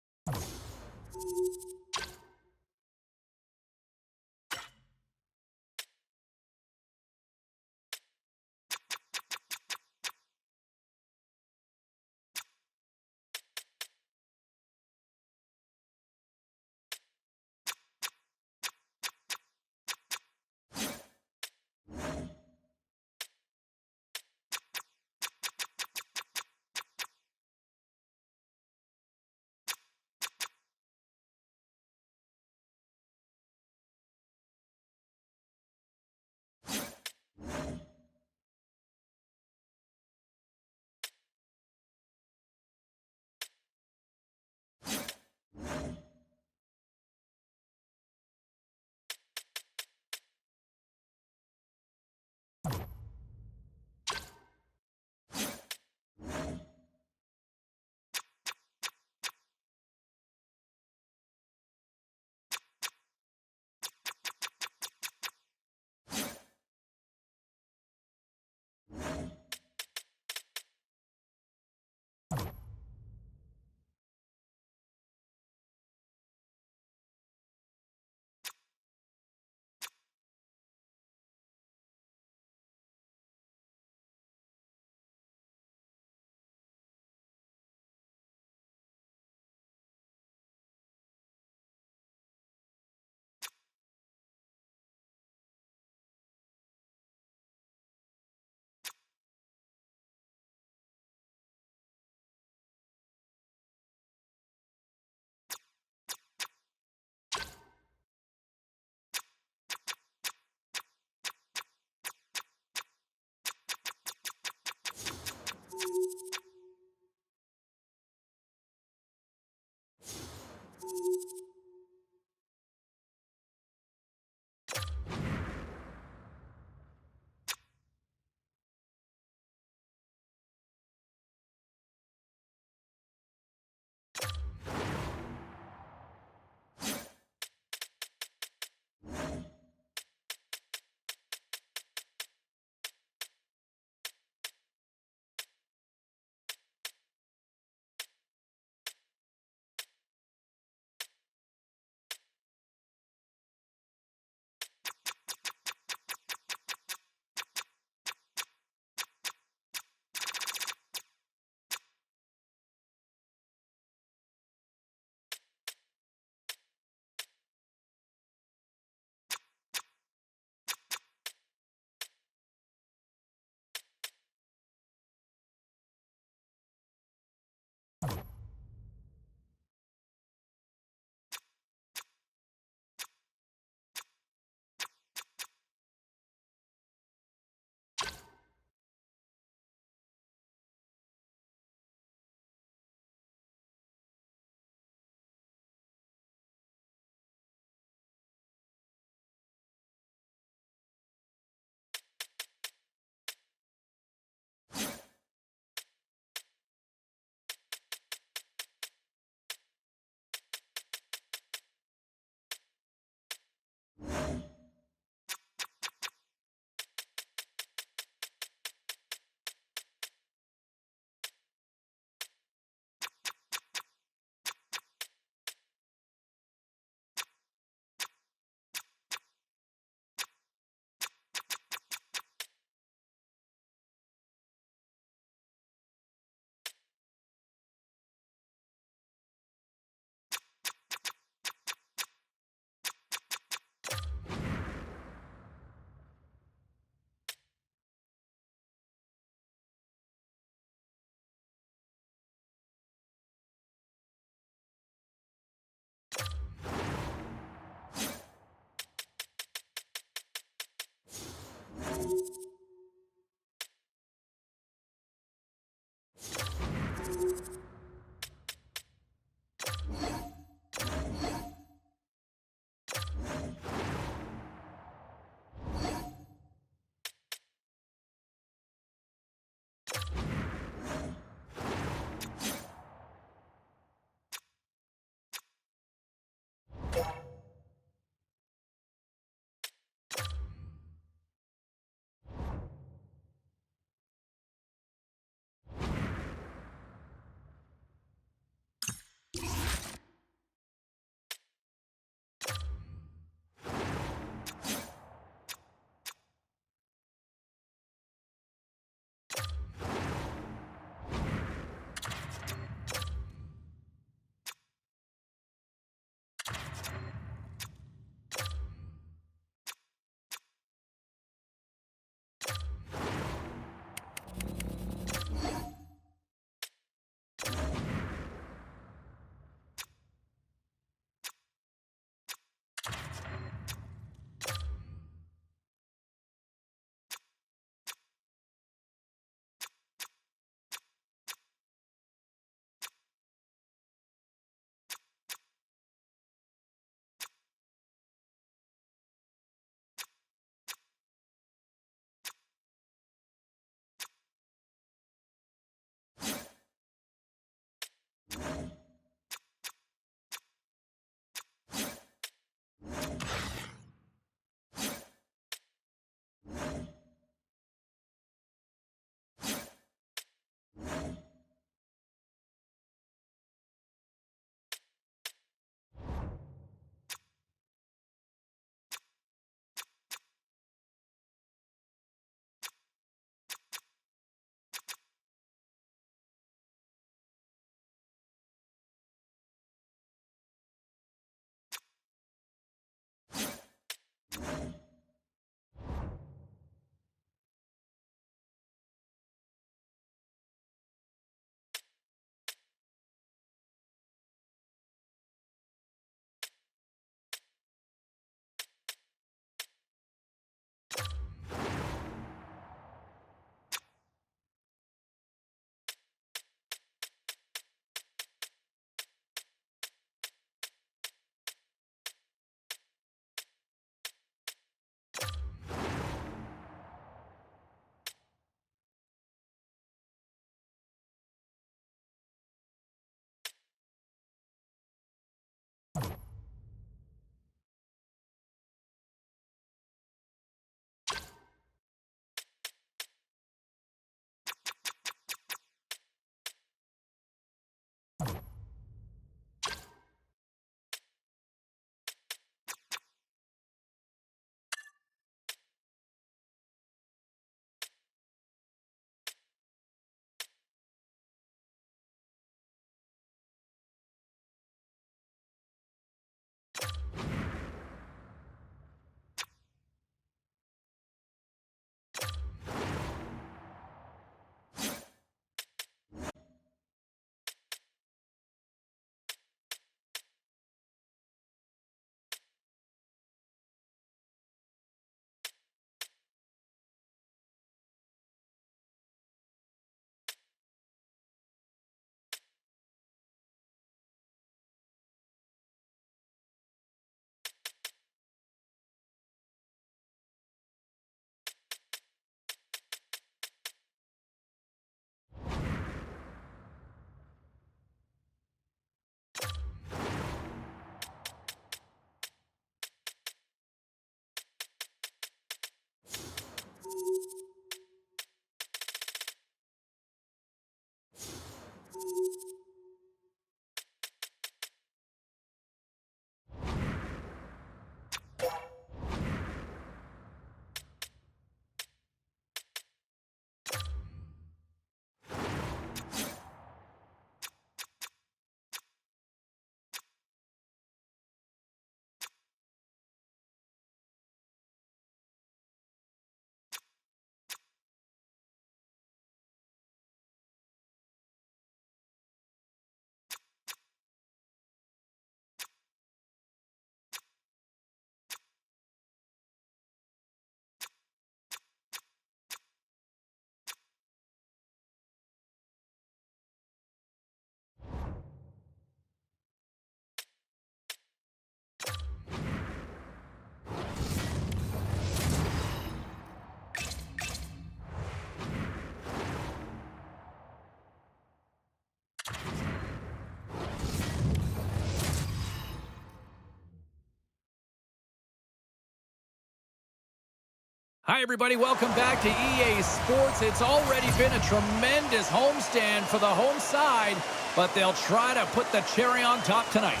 Hi, everybody. Welcome back to EA Sports. It's already been a tremendous homestand for the home side, but they'll try to put the cherry on top tonight.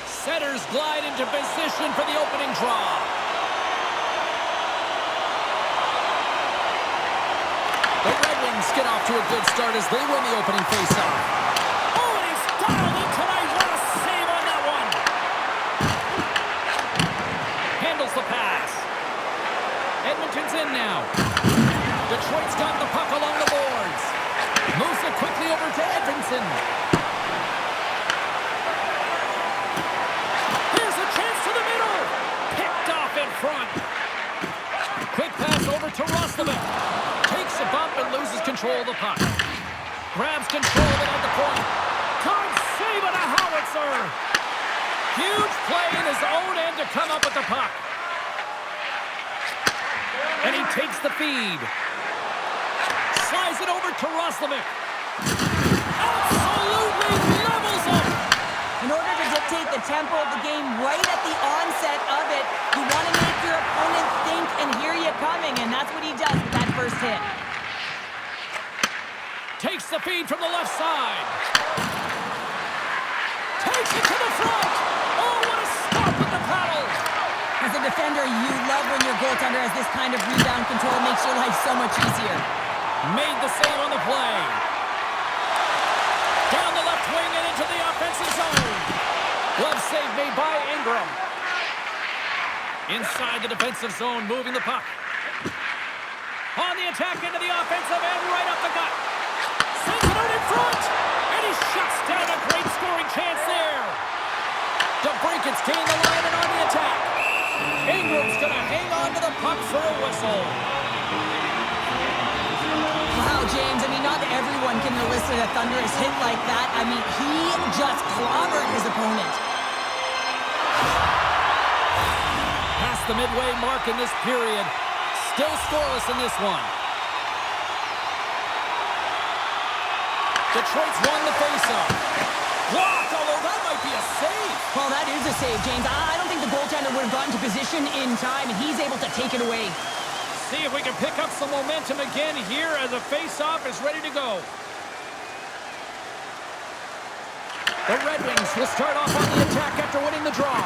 Setters glide into position for the opening draw. The Red Wings get off to a good start as they win the opening faceoff. Oh, and he's dialed in tonight. What a save on that one. Handles the pass. Edmonton's in now. Detroit's got the puck along the boards. Moves it quickly over to Edmonton. Here's a chance to the middle. Picked off in front. Quick pass over to Roslovic. Takes a bump and loses control of the puck. Grabs control of it at the point. Can't save it, a howitzer. Huge play in his own end to come up with the puck. And he takes the feed. Slides it over to Roslovic. Absolutely levels him. In order to dictate the tempo of the game right at the onset of it, you want to make your opponent think and hear you coming, and that's what he does with that first hit. Takes the feed from the left side. Takes it to the front. Oh, what a stop with the paddle. As a defender, you love when your goaltender has this kind of rebound control. It makes your life so much easier. Made the save on the play. Down the left wing and into the offensive zone. Glove save made by Ingram. Inside the defensive zone, moving the puck. On the attack into the offensive end, right up the gut. Sends it out in front. And he shuts down a great scoring chance there. DeBrinket's gained the line and on the attack. Ingram's going to hang on to the puck for a whistle. Wow, James, I mean, not everyone can elicit a thunderous hit like that. I mean, he just clobbered his opponent. Past the midway mark in this period. Still scoreless in this one. Detroit's won the faceoff. Blocked, although that might be a save. Well, that is a save, James. I don't think the goaltender would have gotten to position in time, and he's able to take it away. See if we can pick up some momentum again here as a faceoff is ready to go. The Red Wings will start off on the attack after winning the draw.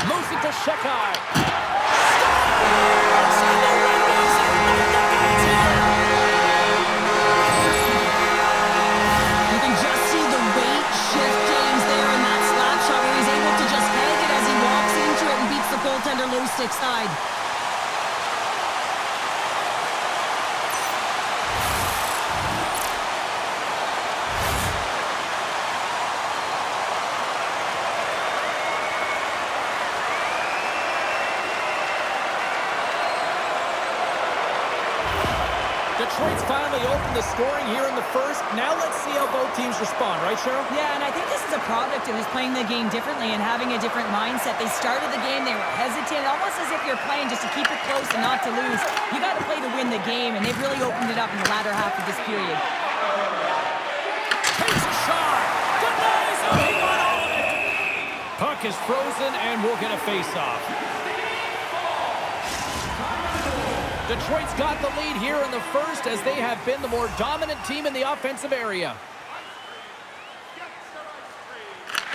Moves it to Shekai. Scores! And the Red Wings have made the gains here. You can just see the weight shift, James, there in that slap shot where he's able to just peg it as he walks into it and beats the goaltender low stick side. Detroit's finally opened the scoring here in the first. Now let's see how both teams respond, right, Cheryl? Yeah, and I think this is a product of just playing the game differently and having a different mindset. They started the game, they were hesitant, almost as if you're playing just to keep it close and not to lose. You got to play to win the game, and they've really opened it up in the latter half of this period. Takes a shot. Denies him. He got all of it. Puck is frozen, and we'll get a face-off. Detroit's got the lead here in the first as they have been the more dominant team in the offensive area.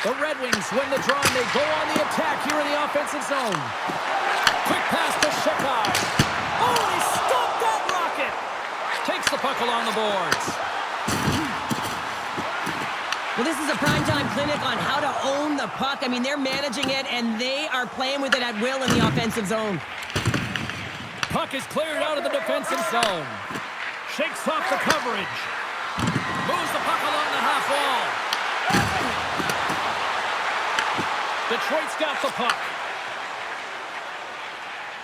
The Red Wings win the draw and they go on the attack here in the offensive zone. Quick pass to Shekai. Oh, he stopped that rocket. Takes the puck along the boards. Well, this is a primetime clinic on how to own the puck. I mean, they're managing it, and they are playing with it at will in the offensive zone. Puck is cleared out of the defensive zone. Shakes off the coverage. Moves the puck along the half wall. Detroit's got the puck.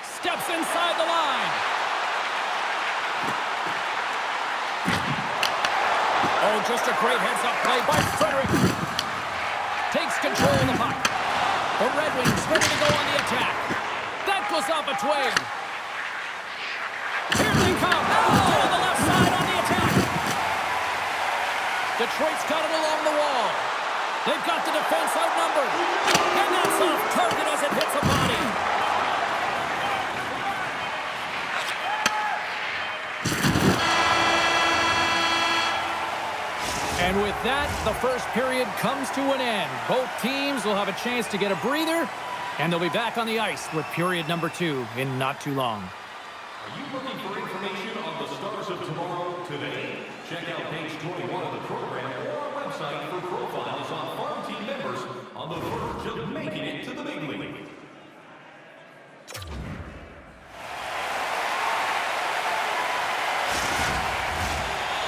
Steps inside the line. Oh, just a great heads-up play by Frederick. Takes control of the puck. The Red Wings ready to go on the attack. That goes off a twig. Here they come. Down the left side on the attack. Detroit's got it along the wall. They've got the defense outnumbered. And that's off target as it hits that, the first period comes to an end. Both teams will have a chance to get a breather, and they'll be back on the ice with period number 2 in not too long. Are you looking for information on the stars of tomorrow today? Check out page 21 of the program or our website for profiles on farm team members on the verge of making it to the big league.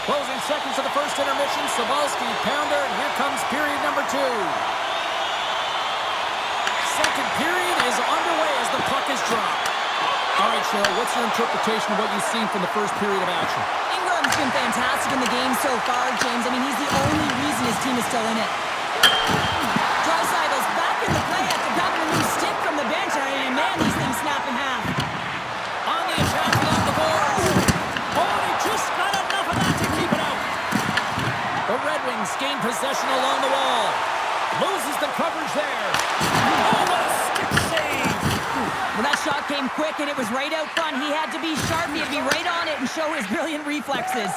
Closing seconds of the first intermission, Sabalski, pounder, and here comes period number 2. Second period is underway as the puck is dropped. All right, Cheryl, what's your interpretation of what you've seen from the first period of action? Ingram's been fantastic in the game so far, James. I mean, he's the only reason his team is still in it. Draisaitl's back in the play after grabbing a new stick from the bench. And man, these things snap in half. On the attack along the boards. Oh, he just got enough of that to keep it out. The Red Wings gain possession along the wall. Loses the coverage there. Oh, what a stick save. Well, that shot came quick, and it was right out front. He had to be sharp. He had to be right on it and show his brilliant reflexes.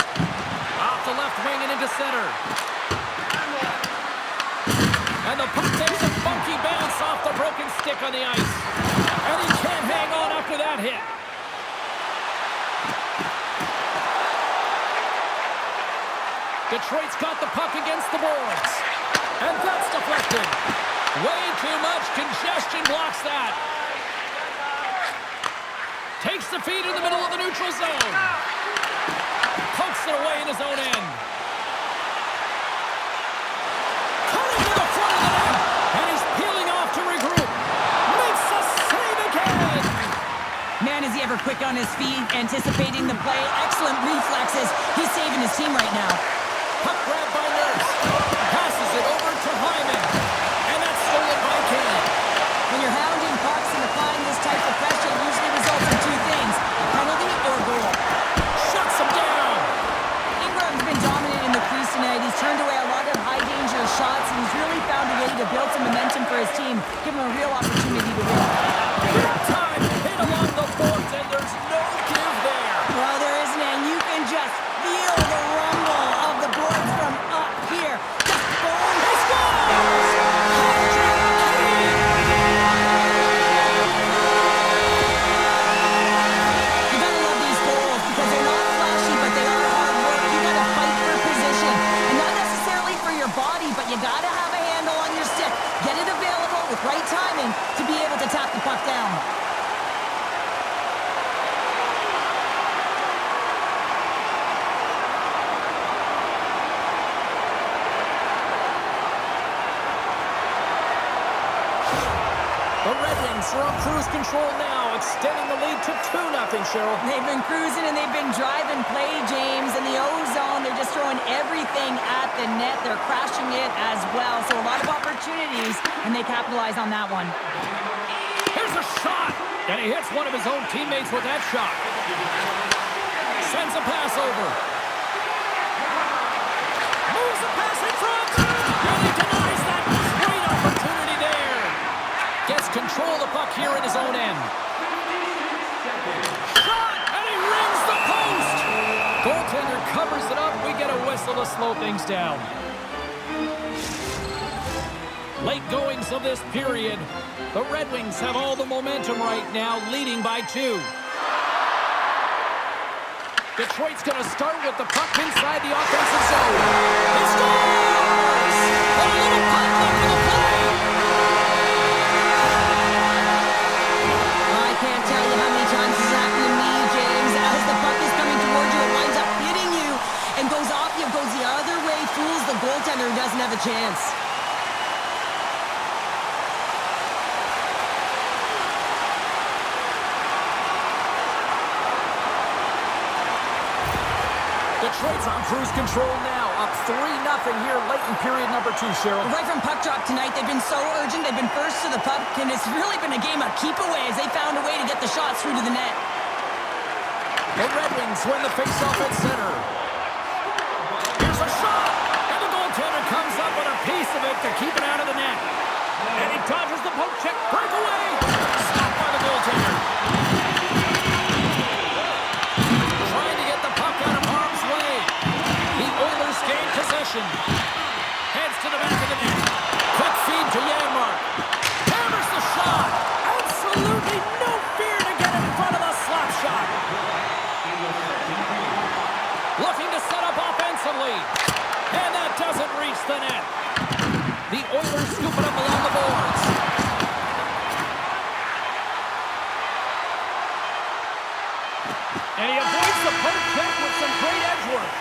Off the left wing and into center. And the puck takes a funky bounce off the broken stick on the ice. And he can't hang on after that hit. Detroit's got the puck against the boards. And that's deflected. Way too much congestion blocks that. Takes the feed in the middle of the neutral zone. Pokes it away in his own end. Coming to the front of the net. And he's peeling off to regroup. Makes a save again. Man, is he ever quick on his feet, anticipating the play. Excellent reflexes. He's saving his team right now. Puck grab by Nurse. Passes it over to Hyman. And that's stolen by Kane. When you're hounding pucks and applying this type of pressure, it usually results in two things: a penalty or a goal. Shuts him down. Ingram's been dominant in the crease tonight. He's turned away a lot of high-danger shots, and he's really found a way to build some momentum for his team, give him a real opportunity to win. Big time hit along the boards, and there's no give there. Well, there isn't, and you can just feel the rumble of the boards from up here. Just boom, he scores! You gotta love these goals because they're not flashy, but they are hard work. You gotta fight for position, and not necessarily for your body, but you gotta have a handle on your stick. Get it available with right timing to be able to tap the puck down. The Red Wings are on cruise control now, extending the lead to 2-0, Cheryl. They've been cruising and they've been driving play, James. In the O-zone, they're just throwing everything at the net. They're crashing it as well. So a lot of opportunities, and they capitalize on that one. Here's a shot, and he hits one of his own teammates with that shot. Sends a pass over. Moves the pass in front, and he denies that great opportunity there. Gets control of the puck here in his own end. Shot, and he rings the post. Goaltender covers it up. We get a whistle to slow things down. Late goings of this period. The Red Wings have all the momentum right now, leading by 2. Detroit's going to start with the puck inside the offensive zone. He scores! A little puck left in the play. I can't tell you how many times this has happened to me, James. As the puck is coming towards you, it winds up hitting you and goes off you, goes the other way, fools the goaltender who doesn't have a chance. Detroit's on cruise control now, up 3-0 here late in period number 2, Cheryl. Right from puck drop tonight, they've been so urgent. They've been first to the puck, and it's really been a game of keep away as they found a way to get the shots through to the net. The Red Wings win the faceoff at center. Here's a shot, and the goaltender comes up with a piece of it to keep it out of the net. And he dodges the poke check, breakaway, stopped by the goaltender. Trying to get the puck out of harm's way. The Oilers gain possession. And he avoids the poke check with some great edge work.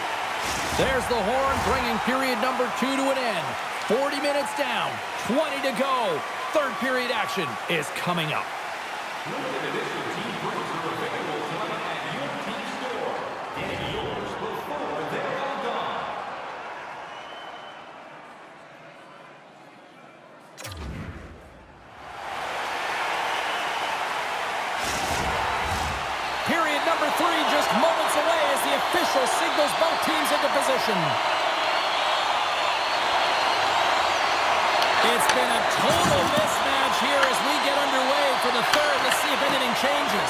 There's the horn, bringing period number 2 to an end. 40 minutes down, 20 to go. Third period action is coming up. Period number 3 just moments away as the official signals both teams into position. It's been a total mismatch here as we get underway for the third. Let's see if anything changes.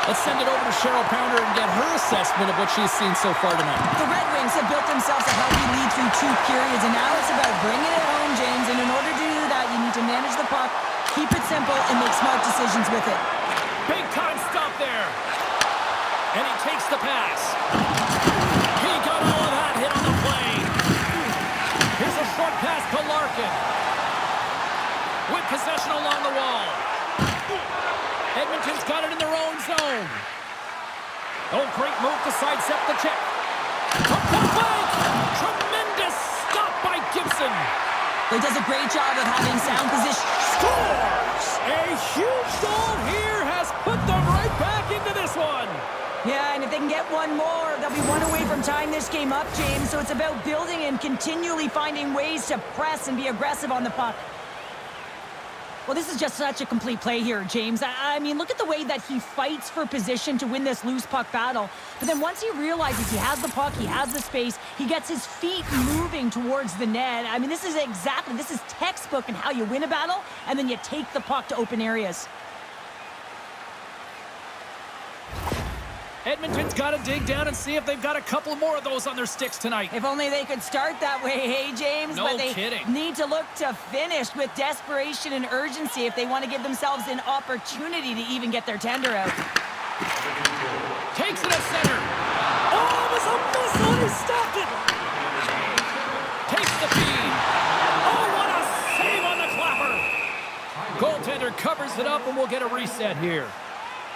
Let's send it over to Cheryl Pounder and get her assessment of what she's seen so far tonight. The Red Wings have built themselves a healthy lead through 2 periods, and now it's about bringing it home, James. And in order to do that, you need to manage the puck, keep it simple, and make smart decisions with it. Big time stop there. And he takes the pass. He got all of that hit on the play. Here's a short pass to Larkin. With possession along the wall. Edmonton's got it in their own zone. Oh, great move to sidestep the check. Up the flank. Tremendous stop by Gibson. He does a great job of having sound position. Scores! A huge goal here has put them right back into this one. Yeah, and if they can get one more, they'll be one away from tying this game up, James. So it's about building and continually finding ways to press and be aggressive on the puck. Well, this is just such a complete play here, James. I mean, look at the way that he fights for position to win this loose puck battle. But then once he realizes he has the puck, he has the space, he gets his feet moving towards the net. I mean, this is textbook in how you win a battle, and then you take the puck to open areas. Edmonton's got to dig down and see if they've got a couple more of those on their sticks tonight. If only they could start that way, hey, James? No but they kidding. Need to look to finish with desperation and urgency if they want to give themselves an opportunity to even get their tender out. Takes it at center. Oh, it was a missile and he stopped it. Takes the feed. Oh, what a save on the clapper. Goaltender covers it up and we'll get a reset here.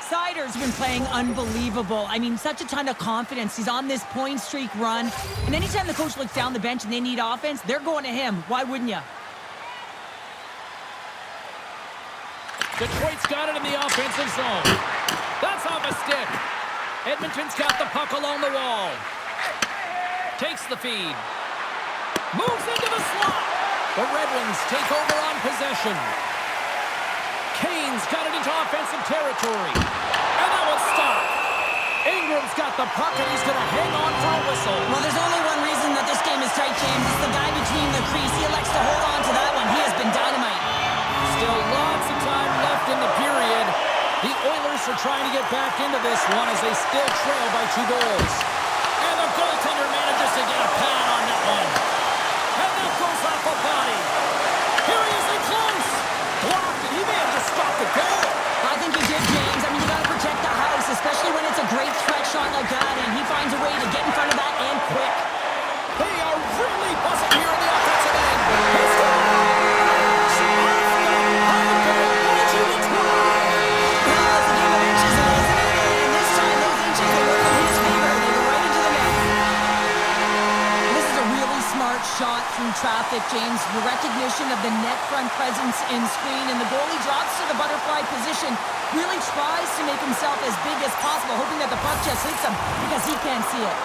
Sider's been playing unbelievable. I mean, such a ton of confidence. He's on this point streak run. And anytime the coach looks down the bench and they need offense, they're going to him. Why wouldn't you? Detroit's got it in the offensive zone. That's off a stick. Edmonton's got the puck along the wall. Takes the feed. Moves into the slot. The Red Wings take over on possession. Kane's got it into offensive territory. And that was stopped. Ingram's got the puck and he's going to hang on for a whistle. Well, there's only one reason that this game is tight, James. It's the guy between the crease. He elects to hold on to that one. He has been dynamite. Still lots of time left in the period. The Oilers are trying to get back into this one as they still trail by 2 goals. And the goaltender manages to get a pad on that one. And that goes off a body. Here he is in close. Blocked, and he may have just stopped the goal. I think he did, James. I mean, you got to protect the house, especially when it's a great threat shot like that, and he finds a way to get in front of that and quick. They are really buzzing here on the offensive end. He scores! Well, it's a game of inches, isn't it? And this time, those inches are working in his favor. They go right into the net. This is a really smart shot through traffic, James. The recognition of the net front presence in screen, and the goalie drops to the butterfly position, really tries to make himself as big as possible, hoping that the puck just hits him because he can't see it.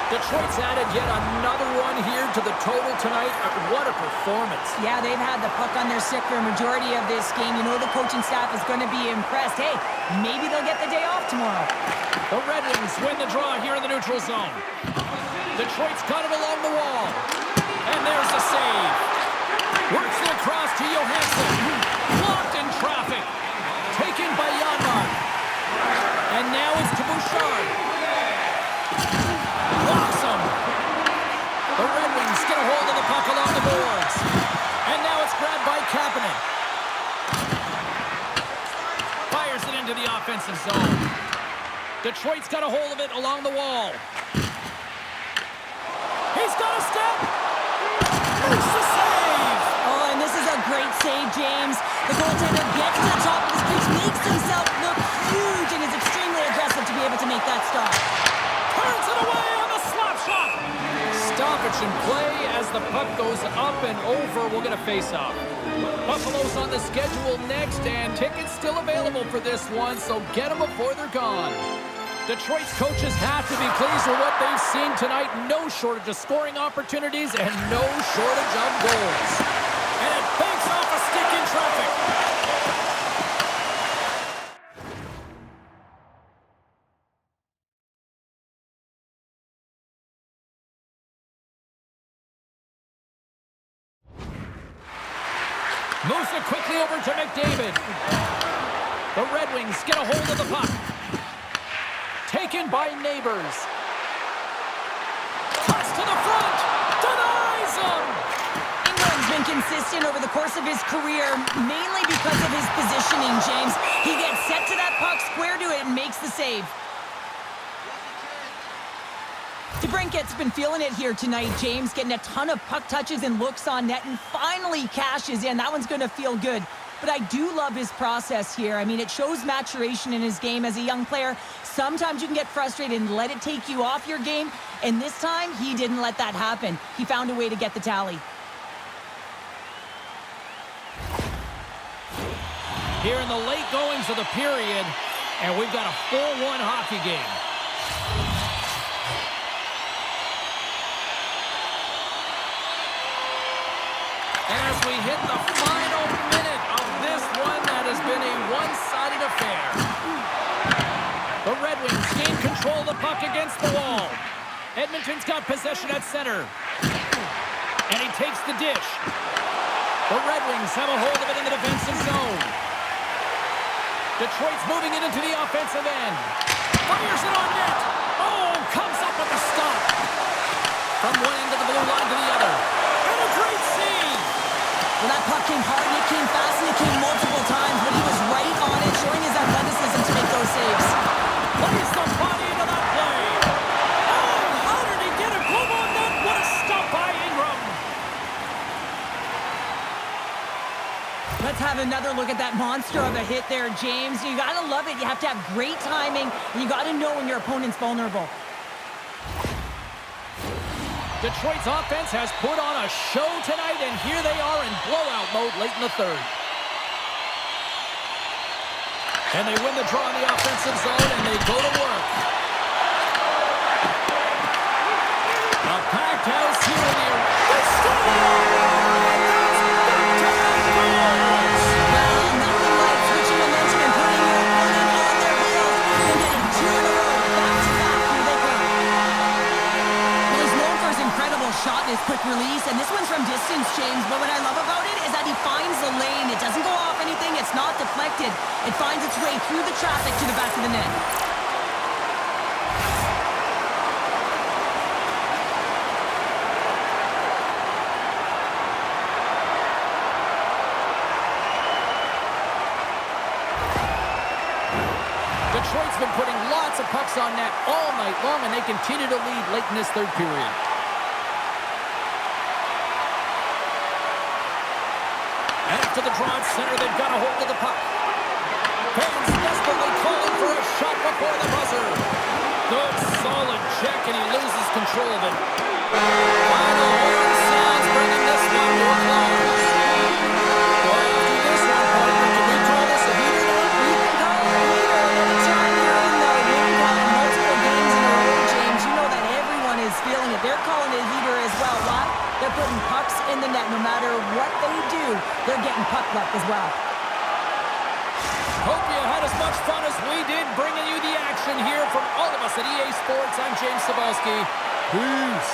Detroit's added yet another one here to the total tonight. What a performance. Yeah, they've had the puck on their stick for a majority of this game. You know the coaching staff is going to be impressed. Hey, maybe they'll get the day off tomorrow. The Red Wings win the draw here in the neutral zone. Detroit's got it along the wall. And there's the save. Works it across to Johansson. Blocked in traffic. Taken by Janmark. And now it's to Bouchard. Blocks him. The Red Wings get a hold of the puck along the boards. And now it's grabbed by Kapanen. Fires it into the offensive zone. Detroit's got a hold of it along the wall. He's got a step. Makes the save. Oh, and this is a great save, James. The goaltender gets to the top of his crease, makes himself look huge, and is extremely aggressive to be able to make that stop. Turns it away on the slap shot. Stoppage in play as the puck goes up and over. We'll get a face-off. Buffalo's on the schedule next, and tickets still available for this one, so get them before they're gone. Detroit's coaches have to be pleased with what they've seen tonight. No shortage of scoring opportunities and no shortage of goals. And it banks off a stick in traffic. Moves it quickly over to McDavid. The Red Wings get a hold of the puck. Taken by Neighbors. Toss to the front. Denies him. Ingram's been consistent over the course of his career, mainly because of his positioning, James. He gets set to that puck, square to it, and makes the save. DeBrincat's been feeling it here tonight, James, getting a ton of puck touches and looks on net, and finally cashes in. That one's going to feel good. But I do love his process here. I mean, it shows maturation in his game as a young player. Sometimes you can get frustrated and let it take you off your game, and this time, he didn't let that happen. He found a way to get the tally. Here in the late goings of the period, and we've got a 4-1 hockey game. And as we hit the final minute of this one, that has been a one-sided affair. The Red Wings gain control of the puck against the wall. Edmonton's got possession at center. And he takes the dish. The Red Wings have a hold of it in the defensive zone. Detroit's moving it into the offensive end. Fires it on net. Oh, comes up with the stop. From one end of the blue line to the other. And a great save. Well, that puck came hard, and it came fast, and it came multiple times, but he was right on it, showing his athleticism to make those saves. Plays the body into that play. Oh, how did he get a glove on that? What a stop by Ingram. Let's have another look at that monster of a hit there, James. You got to love it. You have to have great timing, and you got to know when your opponent's vulnerable. Detroit's offense has put on a show tonight, and here they are in blowout mode late in the third. And they win the draw in the offensive zone, and they go to work. A packed house here in the Nothing like switching momentum and putting your opponent on their heels and getting two in a row, back-to-back. Here they come. Well, he's known for his incredible shot and his quick release, and this one's from distance, James. But what I love about it is that he finds the lane. It doesn't go off anything. It's not deflected. It finds its way through the traffic to the back of the net. Detroit's been putting lots of pucks on net all night long, and they continue to lead late in this third period. After the draw at center, they've got a hold of the puck. Fans desperately calling for a shot before the buzzer. Good, solid check, and he loses control of it. Final horn sounds, bringing this one to a close. Well, after this one, partner, can we call this a heater now? You can call it a heater. Anytime you're in the win column multiple games in a row, James, you know that everyone is feeling it. They're calling it a heater as well. Why? They're putting pucks in the net. No matter what they do, they're getting puck luck as well. Hope you had as much fun as we did bringing you the action here from all of us at EA Sports. I'm James Cybulski. Peace.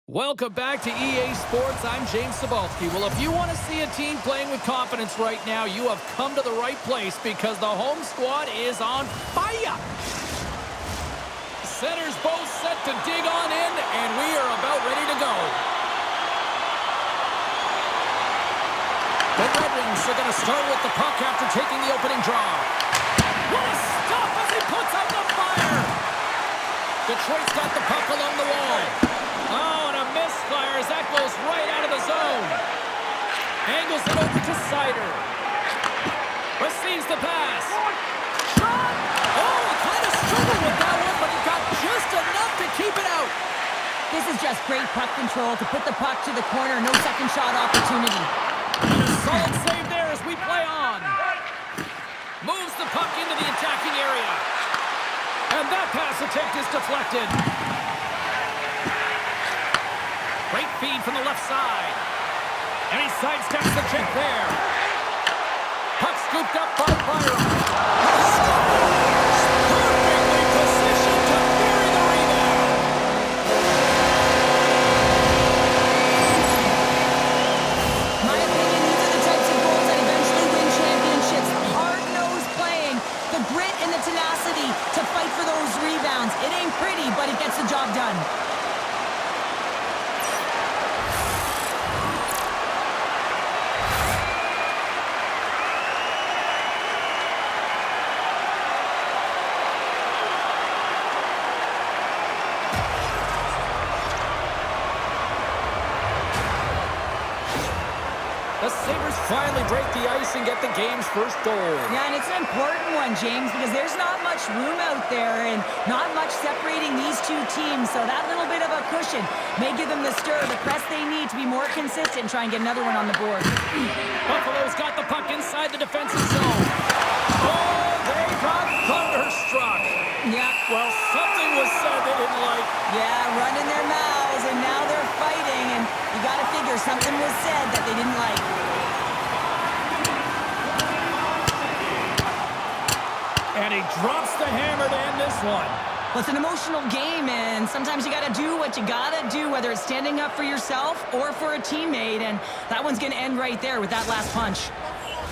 Welcome back to EA Sports. I'm James Cebulski. Well, if you want to see a team playing with confidence right now, you have come to the right place because the home squad is on fire. Centers both set to dig on in, and we are about ready to go. The Red Wings are going to start with the puck after taking the opening draw. What a stop as he puts out the fire! Detroit's got the puck along the wall. Oh, and a misfire as that goes right out of the zone. Angles it over to Sider. Receives the pass. Shot! Oh, kind of struggled with that one, but he got just enough to keep it out. This is just great puck control to put the puck to the corner. No second shot opportunity. And a solid save there as we play on. Moves the puck into the attacking area. And that pass attempt is deflected. Great feed from the left side. And he sidesteps the check there. Puck scooped up by Byron. Perfectly positioned to bury the rebound. My opinion, these are the types of goals that eventually win championships. Hard-nosed playing, the grit and the tenacity to fight for those rebounds. It ain't pretty, but it gets the job done. The Sabres finally break the ice and get the game's first goal. Yeah, and it's an important one, James, because there's not much room out there and not much separating these two teams, so that little bit of a cushion may give them the stir, the press they need to be more consistent and try and get another one on the board. Buffalo's got the puck inside the defensive zone. Oh, they got thunderstruck. Yeah. Well, something was said they didn't like. Yeah, running their mouths, and now they're fighting, and you got to figure something was said that they didn't like. And he drops the hammer to end this one. Well, it's an emotional game, and sometimes you got to do what you got to do, whether it's standing up for yourself or for a teammate, and that one's going to end right there with that last punch.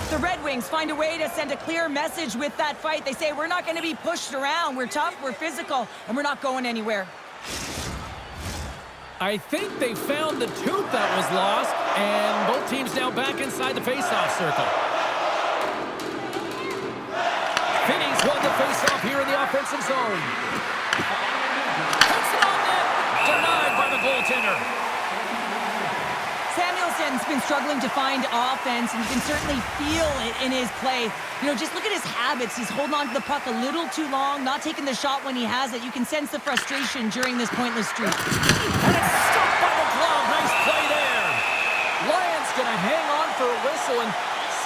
The Red Wings find a way to send a clear message with that fight. They say, we're not going to be pushed around. We're tough, we're physical, and we're not going anywhere. I think they found the tooth that was lost, and both teams now back inside the face-off circle. Finney's won the face-off here in the offensive zone. Puts it on net. Denied by the goaltender. Samuelson's been struggling to find offense, and you can certainly feel it in his play. You know, just look at his habits. He's holding on to the puck a little too long, not taking the shot when he has it. You can sense the frustration during this pointless streak. And it's stopped by the glove. Nice play there. Lions going to hang on for a whistle, and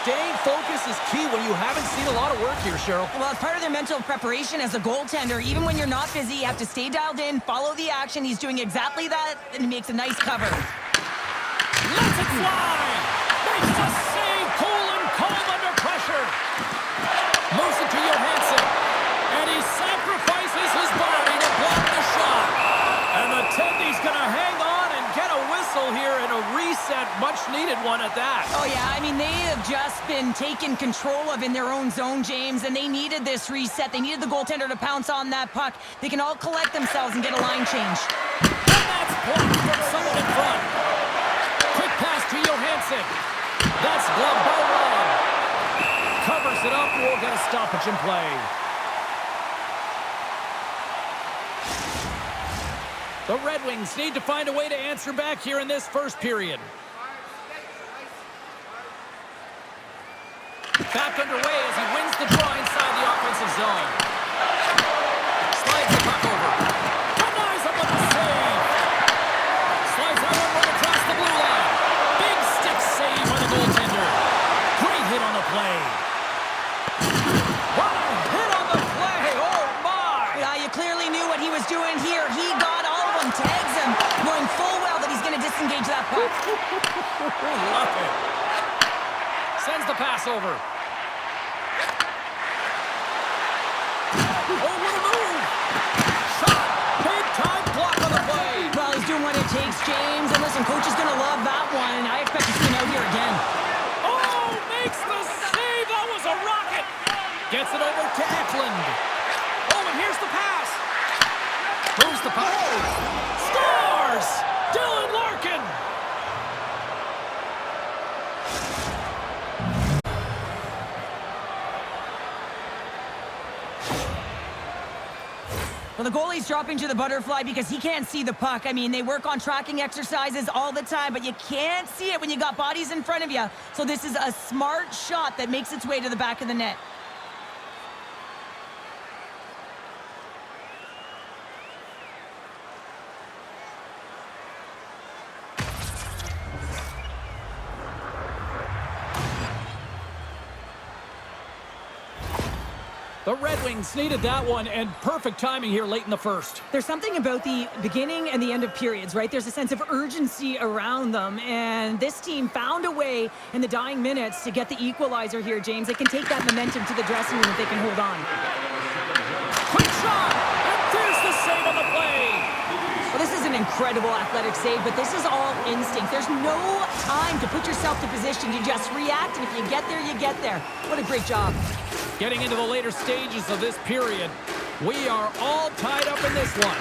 staying focused is key when you haven't seen a lot of work here, Cheryl. Well, it's part of their mental preparation as a goaltender. Even when you're not busy, you have to stay dialed in, follow the action. He's doing exactly that, and he makes a nice cover. Lets it fly. Makes the save. Cool and calm under pressure. Moves it to Johansson. And he sacrifices his body to block the shot. And the Tendy's going to hang on and get a whistle here in a reset, much needed one at that. Oh, yeah, I mean, they have just been taken control of in their own zone, James, and they needed this reset. They needed the goaltender to pounce on that puck. They can all collect themselves and get a line change. And that's blocked from someone in front. Quick pass to Johansson. That's gloved by Wall. Covers it up. We'll get a stoppage in play. The Red Wings need to find a way to answer back here in this first period. Back underway as he wins the draw inside the offensive zone. Slides the puck over. Denies him with a save. Slides that one right across the blue line. Big stick save by the goaltender. Great hit on the play. What a hit on the play. Oh, my. Yeah, you clearly knew what he was doing here. He got all of them, tags him, knowing full well that he's going to disengage that puck. Love it. Sends the pass over. Oh, what a move! Shot! Big-time block on the play! Well, he's doing what it takes, James. And listen, coach is going to love that one. I expect to see him out here again. Oh, makes the save! That was a rocket! Gets it over to Eklund. Oh, and here's the pass! Moves the puck. Scores! Dylan Larkin! Well, the goalie's dropping to the butterfly because he can't see the puck. I mean, they work on tracking exercises all the time, but you can't see it when you got bodies in front of you. So this is a smart shot that makes its way to the back of the net. The Red Wings needed that one, and perfect timing here late in the first. There's something about the beginning and the end of periods, right? There's a sense of urgency around them, and this team found a way in the dying minutes to get the equalizer here, James. They can take that momentum to the dressing room if they can hold on. Quick shot! And there's the save on the play! Well, this is an incredible athletic save, but this is all instinct. There's no time to put yourself to position. You just react, and if you get there, you get there. What a great job. Getting into the later stages of this period, we are all tied up in this one.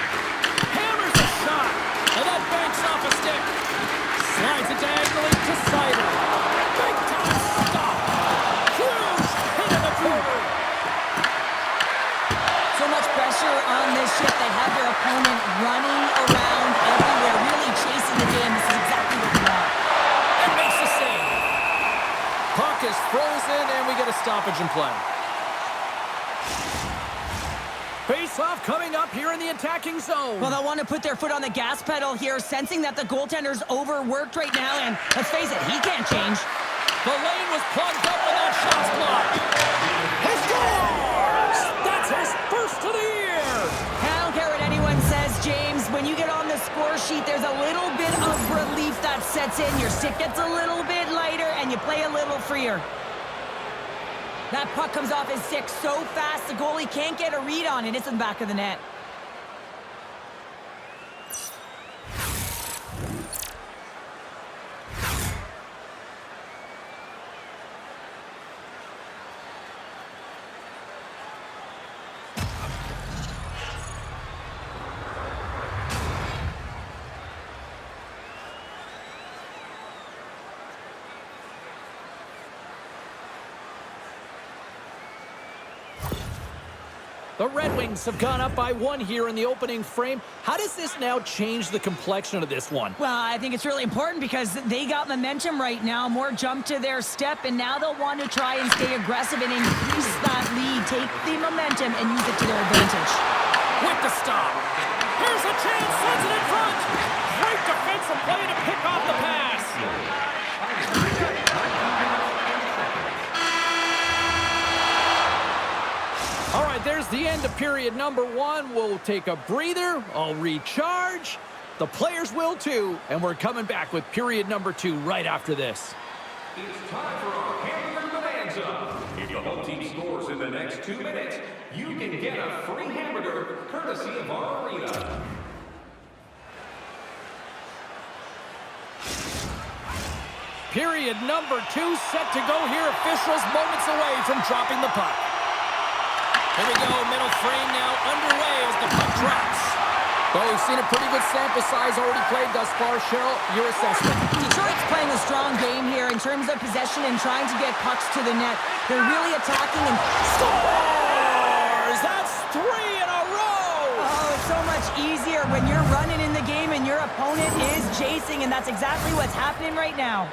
Hammers a shot, and that banks off a stick. Slides it diagonally to Sider. Big time stop. Huge hit in the corner. So much pressure on this shift. They have their opponent running around everywhere, really chasing the game. This is exactly what we want. And makes the save. Puck is frozen, and we get a stoppage in play. Face-off coming up here in the attacking zone. Well, they'll want to put their foot on the gas pedal here, sensing that the goaltender's overworked right now, and let's face it, he can't change. The lane was plugged up and that shot's blocked. He scores! That's his first of the year! I don't care what anyone says, James. When you get on the score sheet, there's a little bit of relief that sets in. Your stick gets a little bit lighter, and you play a little freer. That puck comes off his stick so fast, the goalie can't get a read on it. It's in the back of the net. The Red Wings have gone up by one here in the opening frame. How does this now change the complexion of this one? Well, I think it's really important because they got momentum right now, more jump to their step, and now they'll want to try and stay aggressive and increase that lead, take the momentum, and use it to their advantage. With the stop. Here's a chance, sends it in front. Great defensive play to pick off the pass. All right, there's the end of period number one. We'll take a breather. I'll recharge. The players will too. And we're coming back with period number two right after this. It's time for our hamburger bonanza. If the home team scores in the next 2 minutes, you can get a free hamburger courtesy of our arena. Period number 2 set to go here. Officials moments away from dropping the puck. Here we go. Middle frame now underway as the puck drops. Well, we've seen a pretty good sample size already played thus far. Cheryl, your assessment. Detroit's playing a strong game here in terms of possession and trying to get pucks to the net. They're really attacking and scores! That's 3 in a row! Oh, it's so much easier when you're running in the game and your opponent is chasing, and that's exactly what's happening right now.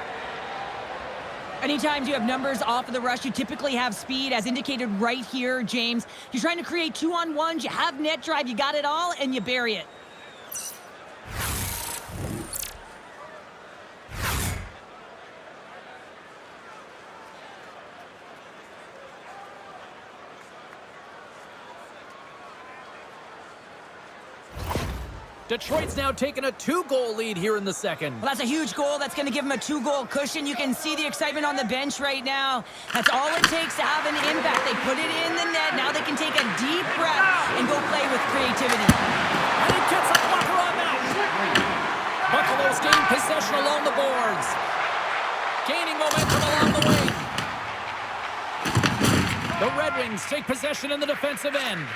Anytime you have numbers off of the rush, you typically have speed, as indicated right here, James. You're trying to create 2-on-1s, you have net drive, you got it all, and you bury it. Detroit's now taking a 2-goal lead here in the second. Well, that's a huge goal. That's going to give him a 2-goal cushion. You can see the excitement on the bench right now. That's all it takes to have an impact. They put it in the net. Now they can take a deep breath and go play with creativity. And he gets a blocker on that. Buffalo's gain possession along the boards. Gaining momentum along the wing. The Red Wings take possession in the defensive end.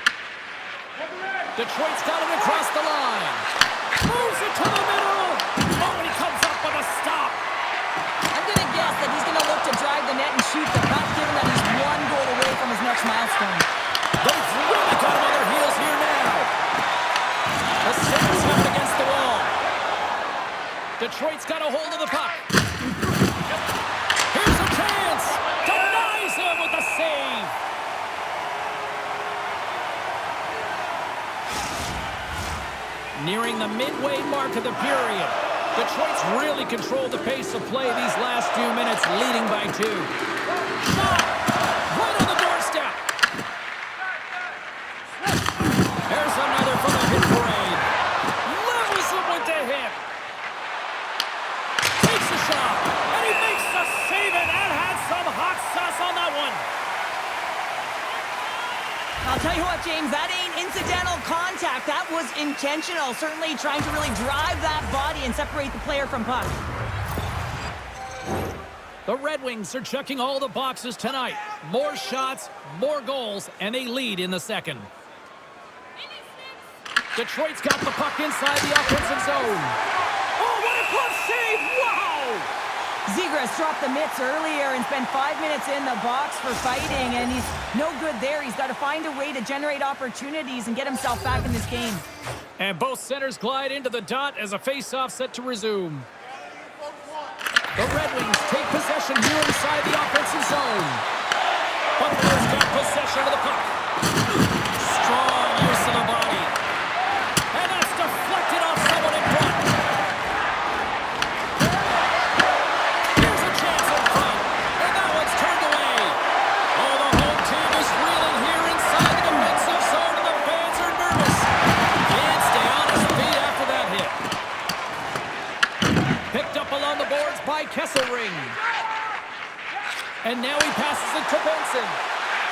Detroit's got it across the line. Moves it to the middle. Oh, and he comes up with a stop. I'm going to guess that he's going to look to drive the net and shoot the puck, given that he's 1 goal away from his next milestone. But it's really got him on their heels here now. The Sabres have it against the wall. Detroit's got a hold of the puck. Here's a chance. Denies him with the save. Nearing the midway mark of the period. Detroit's really controlled the pace of play these last few minutes, leading by 2. Shot! Right on the doorstep! There's another from the hit parade. Levels him with the hit. Takes a shot, and he makes the save, and that had some hot sauce on that one. I'll tell you what, James, that ain't incidental contact. That was intentional. Certainly trying to really drive that body and separate the player from puck. The Red Wings are checking all the boxes tonight. More shots, more goals, and they lead in the second. Detroit's got the puck inside the offensive zone. Oh, what a glove save! Wow! Zegras dropped the mitts earlier and spent 5 minutes in the box for fighting, and he's no good there. He's got to find a way to generate opportunities and get himself back in this game. And both centers glide into the dot as a face-off set to resume. The Red Wings take possession here inside the offensive zone. Buffalo's got possession of the puck. Strong use of the body. And that's deflected off someone in front. Here's a chance in front. And that one's turned away. Oh, the home team is reeling here inside the defensive zone, and the fans are nervous. Can't stay on his feet after that hit. Picked up along the boards by Kesselring. And now he passes it to Benson.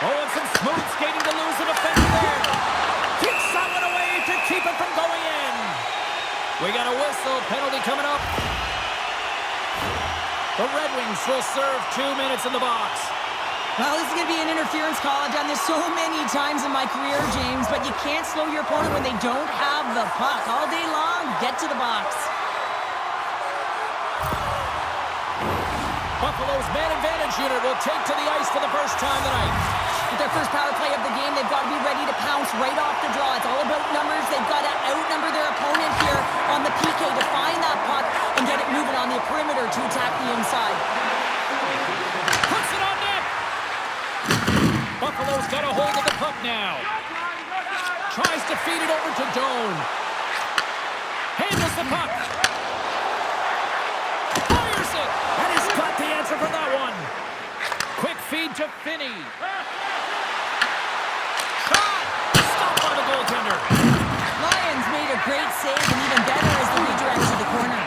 Oh, and some smooth skating to lose the defender there. Kicks that one away to keep it from going in. We got a whistle. Penalty coming up. The Red Wings will serve 2 minutes in the box. Well, this is going to be an interference call. I've done this so many times in my career, James, but you can't slow your opponent when they don't have the puck. All day long, get to the box. Buffalo's man advantage unit will take to the ice for the first time tonight. With their first power play of the game, they've got to be ready to pounce right off the draw. It's all about numbers. They've got to outnumber their opponent here on the PK to find that puck and get it moving on the perimeter to attack the inside. Puts it on net. Buffalo's got a hold of the puck now. Tries to feed it over to Doan. Handles the puck. Fires it. And he's got the answer for that one. Quick feed to Finney. Shot. Stopped by the goaltender. Lions made a great save, and even better as they redirect to the corner.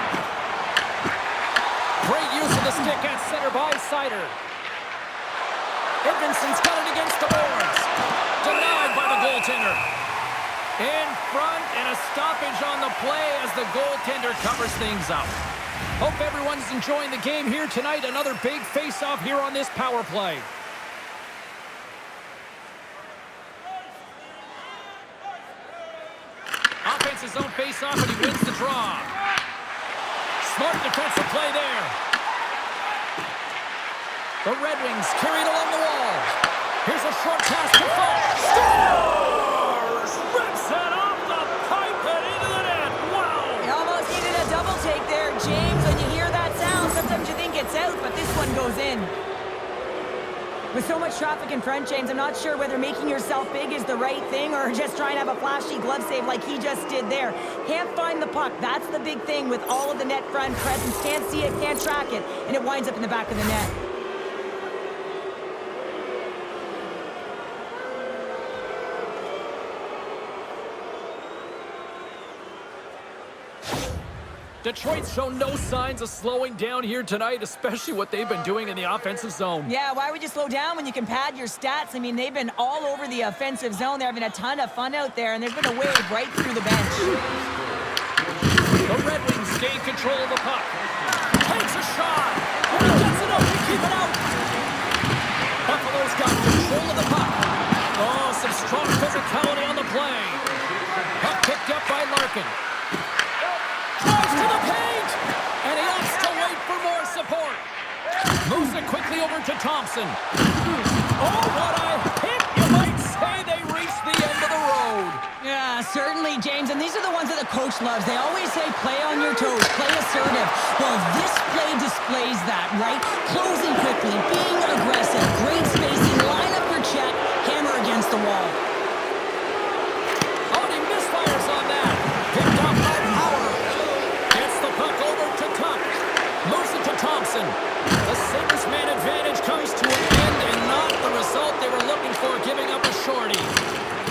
Great use of the stick at center by Sider. Edmondson's got it against the boards. Denied by the goaltender. In front, and a stoppage on the play as the goaltender covers things up. Hope everyone's enjoying the game here tonight. Another big face-off here on this power play. Offense's own face-off, and he wins the draw. Smart defensive play there. The Red Wings carried along the wall. Here's a short pass to Falk. Scores! Rips it off the pipe and into the net. Wow! He almost needed a double take there, James. When you hear that sound, sometimes you think it's out, but this one goes in. With so much traffic in front, James, I'm not sure whether making yourself big is the right thing or just trying to have a flashy glove save like he just did there. Can't find the puck. That's the big thing with all of the net front presence. Can't see it, can't track it, and it winds up in the back of the net. Detroit's shown no signs of slowing down here tonight, especially what they've been doing in the offensive zone. Yeah, why would you slow down when you can pad your stats? I mean, they've been all over the offensive zone. They're having a ton of fun out there, and there's been a wave right through the bench. The Red Wings gain control of the puck. Takes a shot. And he gets it up to keep it out. Buffalo's got control of the puck. Oh, some strong physicality on the play. Puck picked up by Larkin. Drives to the paint, and he opts to wait for more support. Moves it quickly over to Thompson. Oh, what a hit! You might say they reached the end of the road. Yeah, certainly, James. And these are the ones that the coach loves. They always say, play on your toes, play assertive. Well, this play displays that, right? Closing quickly, being aggressive, great spacing, line up your check, hammer against the wall. Oh, and he misfires on that. Picked up by Power. Gets the puck over to Tuck. Moves it to Thompson. The Sabres man advantage comes to an end, and not the result they were looking for, giving up a shorty.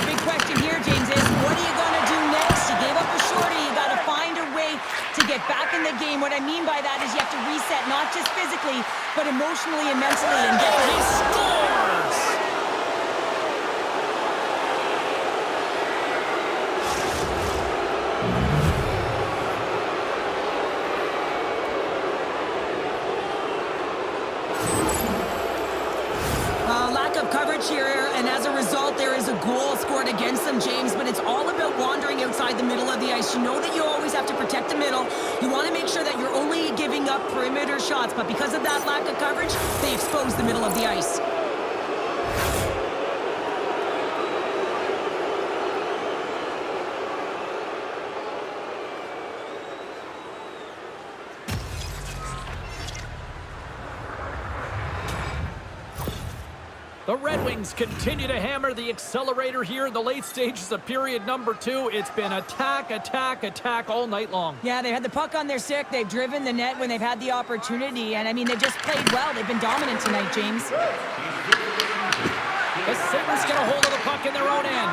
Big question here, James, is what are you going to do next? You gave up a shorty. You got to find a way to get back in the game. What I mean by that is you have to reset, not just physically, but emotionally and mentally. And get He scores! Lack of coverage here, and as a result, there is a goal scored against them, James, but it's all about wandering outside the middle of the ice. You know that you always have to protect the middle. You want to make sure that you're only giving up perimeter shots, but because of that lack of coverage, they expose the middle of the ice. The Red Wings continue to hammer the accelerator here in the late stages of period number 2. It's been attack, attack, attack all night long. Yeah, they had the puck on their stick. They've driven the net when they've had the opportunity. And, I mean, they've just played well. They've been dominant tonight, James. The Sabres get a hold of the puck in their own end.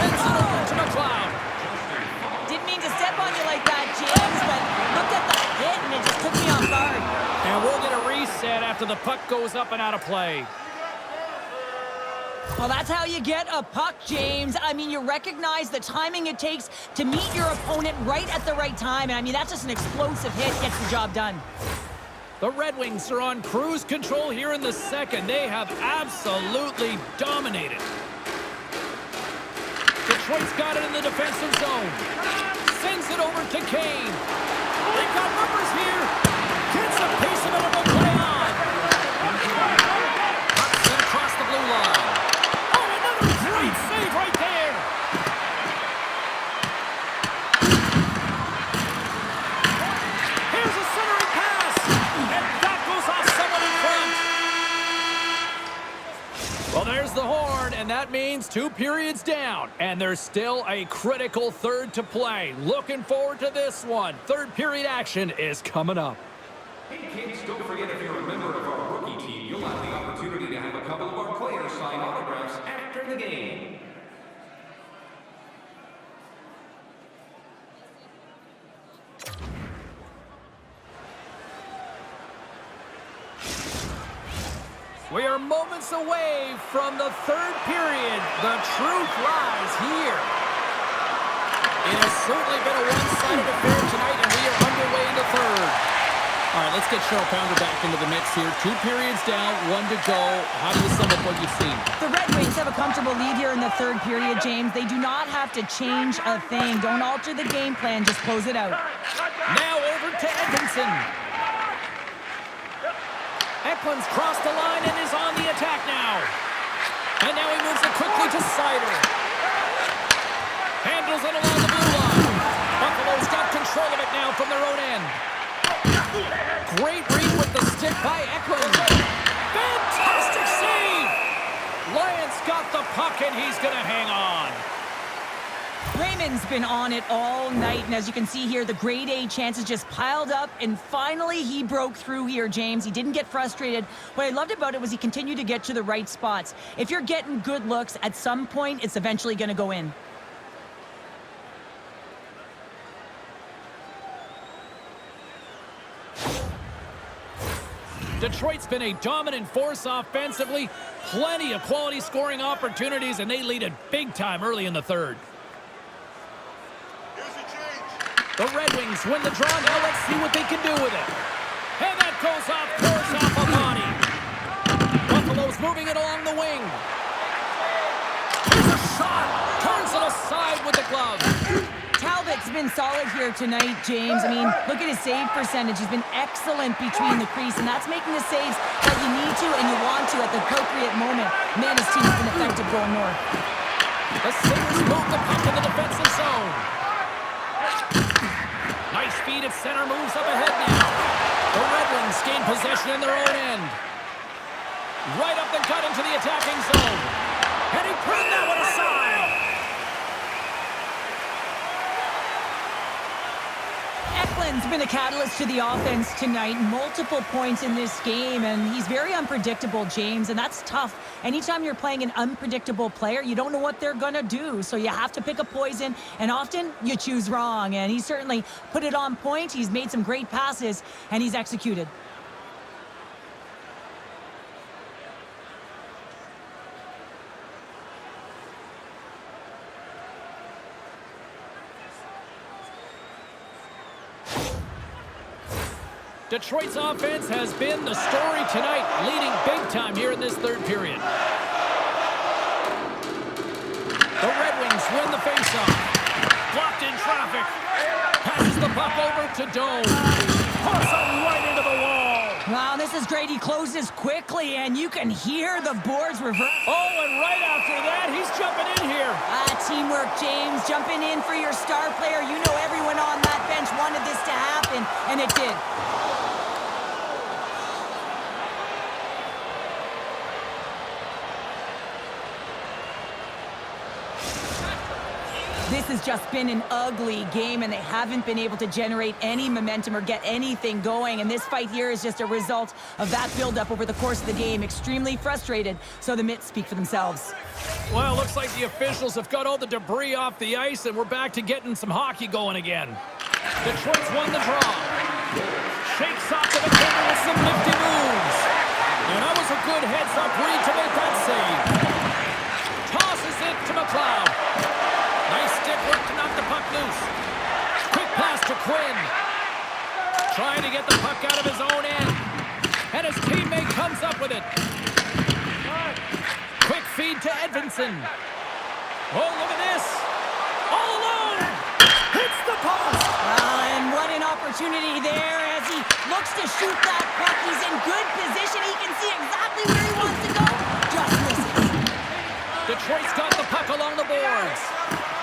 Sends it over to McLeod. Didn't mean to step on you like that, James, but looked at the hit, and it just took me off guard. And we'll get a reset after the puck goes up and out of play. Well, that's how you get a puck, James. I mean, you recognize the timing it takes to meet your opponent right at the right time. And, I mean, that's just an explosive hit. Gets the job done. The Red Wings are on cruise control here in the second. They have absolutely dominated. Detroit's got it in the defensive zone. Sends it over to Kane. They've got numbers here. Gets a piece of it and will play on. Puck sent across the blue line. Great save right there. Here's a centering pass, and that goes off someone in front. Well, there's the horn, and that means 2 periods down, and there's still a critical third to play. Looking forward to this one. Third period action is coming up. Hey kids, don't forget if you're a member of our rookie team, you'll have the opportunity to have a couple of our players sign autographs after the game. We are moments away from the third period. The truth lies here. It has certainly been a one-sided affair tonight, and we are underway in the the third. All right, let's get Cheryl Pounder back into the mix here. 2 periods down, 1 to go. How do you sum up what you've seen? The Red Wings have a comfortable lead here in the third period, James. They do not have to change a thing. Don't alter the game plan. Just close it out. Now over to Edmondson. Eklund's crossed the line and is on the attack now. And now he moves it quickly to Sider. Handles it along the blue line. Buffalo's got control of it now from their own end. Great read with the stick by Eklund. Fantastic save! Lyons got the puck and he's going to hang on. Raymond's been on it all night, and as you can see here, the grade A chances just piled up, and finally he broke through here, James. He didn't get frustrated. What I loved about it was he continued to get to the right spots. If you're getting good looks, at some point, it's eventually going to go in. Detroit's been a dominant force offensively. Plenty of quality scoring opportunities, and they lead it big time early in the third. The Red Wings win the draw. Now let's see what they can do with it. And that goes off, pours off a body. Buffalo's moving it along the wing. Here's a shot. Turns it aside with the glove. Talbot's been solid here tonight, James. I mean, look at his save percentage. He's been excellent between the crease, and that's making the saves that you need to and you want to at the appropriate moment. Man, his team's been effective going north. The Sabres move the puck in the defensive zone. Nice feed at center, moves up ahead now. The Red Wings gain possession in their own end. Right up the gut into the attacking zone. And he put that one aside. Eklund's been a catalyst to the offense tonight. Multiple points in this game, and he's very unpredictable, James, and that's tough. Anytime you're playing an unpredictable player, you don't know what they're going to do, so you have to pick a poison, and often you choose wrong, and he certainly put it on point. He's made some great passes, and he's executed. Detroit's offense has been the story tonight, leading big time here in this third period. The Red Wings win the faceoff. Blocked in traffic. Passes the puck over to Dome. Puts it right into the wall. Wow, this is great. He closes quickly, and you can hear the boards reverse. Oh, and right after that, he's jumping in here. Teamwork, James. Jumping in for your star player. You know everyone on that bench wanted this to happen, and it did. This has just been an ugly game, and they haven't been able to generate any momentum or get anything going. And this fight here is just a result of that buildup over the course of the game. Extremely frustrated, so the Mits speak for themselves. Well, looks like the officials have got all the debris off the ice, and we're back to getting some hockey going again. Detroit's won the draw. Shakes off the defender with some nifty moves. And that was a good heads-up read to make that save. Tosses it to McLeod. Nice stick work to knock the puck loose. Quick pass to Quinn. Trying to get the puck out of his own end. And his teammate comes up with it. Quick feed to Edmondson. Oh, look at this. All alone. Hits the post. And what an opportunity there as he looks to shoot that puck. He's in good position. He can see exactly where he wants to go. Just misses. Detroit's got the puck along the boards.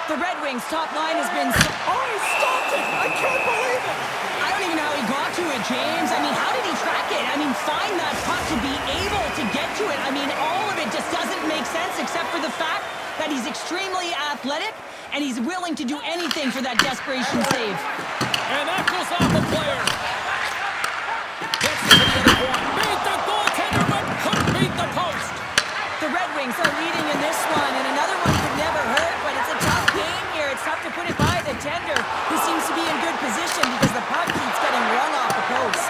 The Red Wings' top line has been... Oh, he stopped it! I can't believe it! I don't even know how he got to it, James. I mean, how did he track it? I mean, find that puck to be able to get to it. I mean, all of it just doesn't make sense except for the fact that he's extremely athletic and he's willing to do anything for that desperation save. And that goes off the player. Gets to the other point. Beat the goaltender, but couldn't beat the post. The Red Wings are leading in this one, and another one could never hurt, but it's a tough game here. It's tough to put it by the tender, who seems to be in good position because the puck keeps getting rung off the post.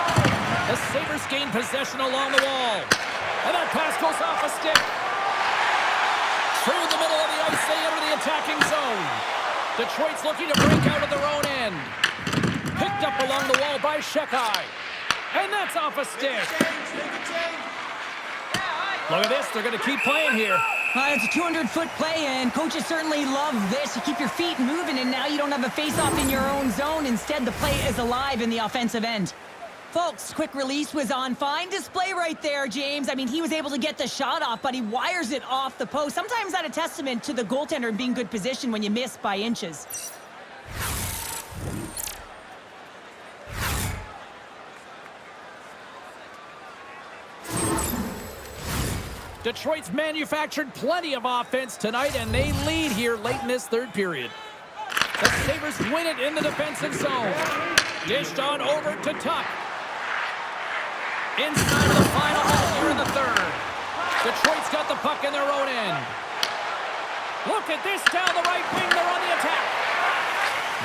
The Sabres gain possession along the wall. And that pass goes off a stick. Through the middle of the ice, they enter the attacking zone. Detroit's looking to break out of their own end. Picked Picked up along the wall by Shekai. And that's off a stick. Look at this. They're going to keep playing here. It's a 200-foot play, and coaches certainly love this. You keep your feet moving, and now you don't have a face-off in your own zone. Instead, the play is alive in the offensive end. Folks, quick release was on. Fine display right there, James. I mean, he was able to get the shot off, but he wires it off the post. Sometimes that's a testament to the goaltender being good position when you miss by inches. Detroit's manufactured plenty of offense tonight, and they lead here late in this third period. The Sabres win it in the defensive zone. Dished on over to Tuck. Inside of the final hole here in the third. Detroit's got the puck in their own end. Look at this down the right wing. They're on the attack.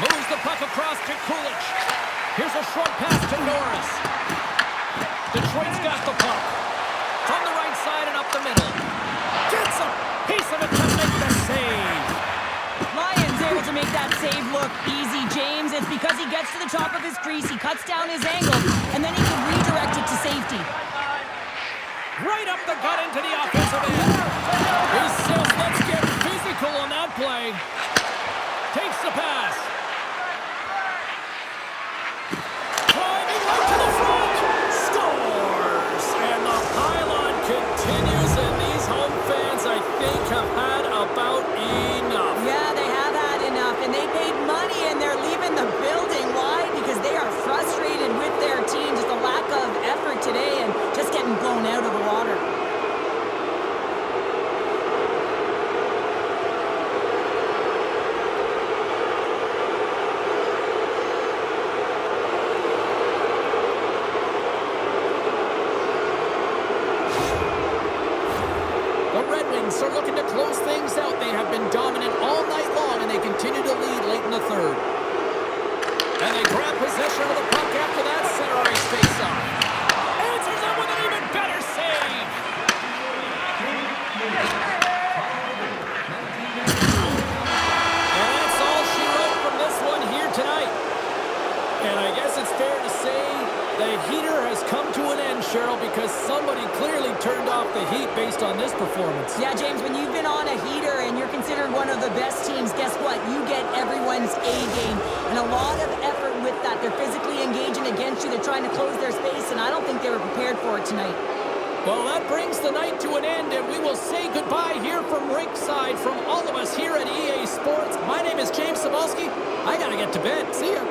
Moves the puck across to Kulich. Here's a short pass to Norris. Detroit's got the puck. From the right side and up the middle. Gets a piece of it to make the save. Lyons able to make that save look easy, James. It's because he gets to the top of his crease, he cuts down his angle, and then he can redirect it to safety. Right up the gut into the offensive end. He says, let's get physical on that play. Takes the pass. Climbing right to the front. Scores! And the pylon continues, and these home fans, I think, have had about enough. Yeah, they have had enough, and they paid money, and they're leaving the building. Why? Because they are frustrated with their team. Just a lack of effort today and just getting blown out of the water. Are looking to close things out. They have been dominant all night long, and they continue to lead late in the third. And they grab possession of the puck after that center ice face-off. Answers it with an even better save. And that's all she wrote from this one here tonight. And I guess it's fair to say the heater has come to an end, Cheryl, because somebody clearly turned off the heat based on this performance. Yeah, James, when you've been on a heater and you're considered one of the best teams, guess what? You get everyone's A game. And a lot of effort with that. They're physically engaging against you. They're trying to close their space, and I don't think they were prepared for it tonight. Well, that brings the night to an end, and we will say goodbye here from Rinkside from all of us here at EA Sports. My name is James Cebulski. I got to get to bed. See ya.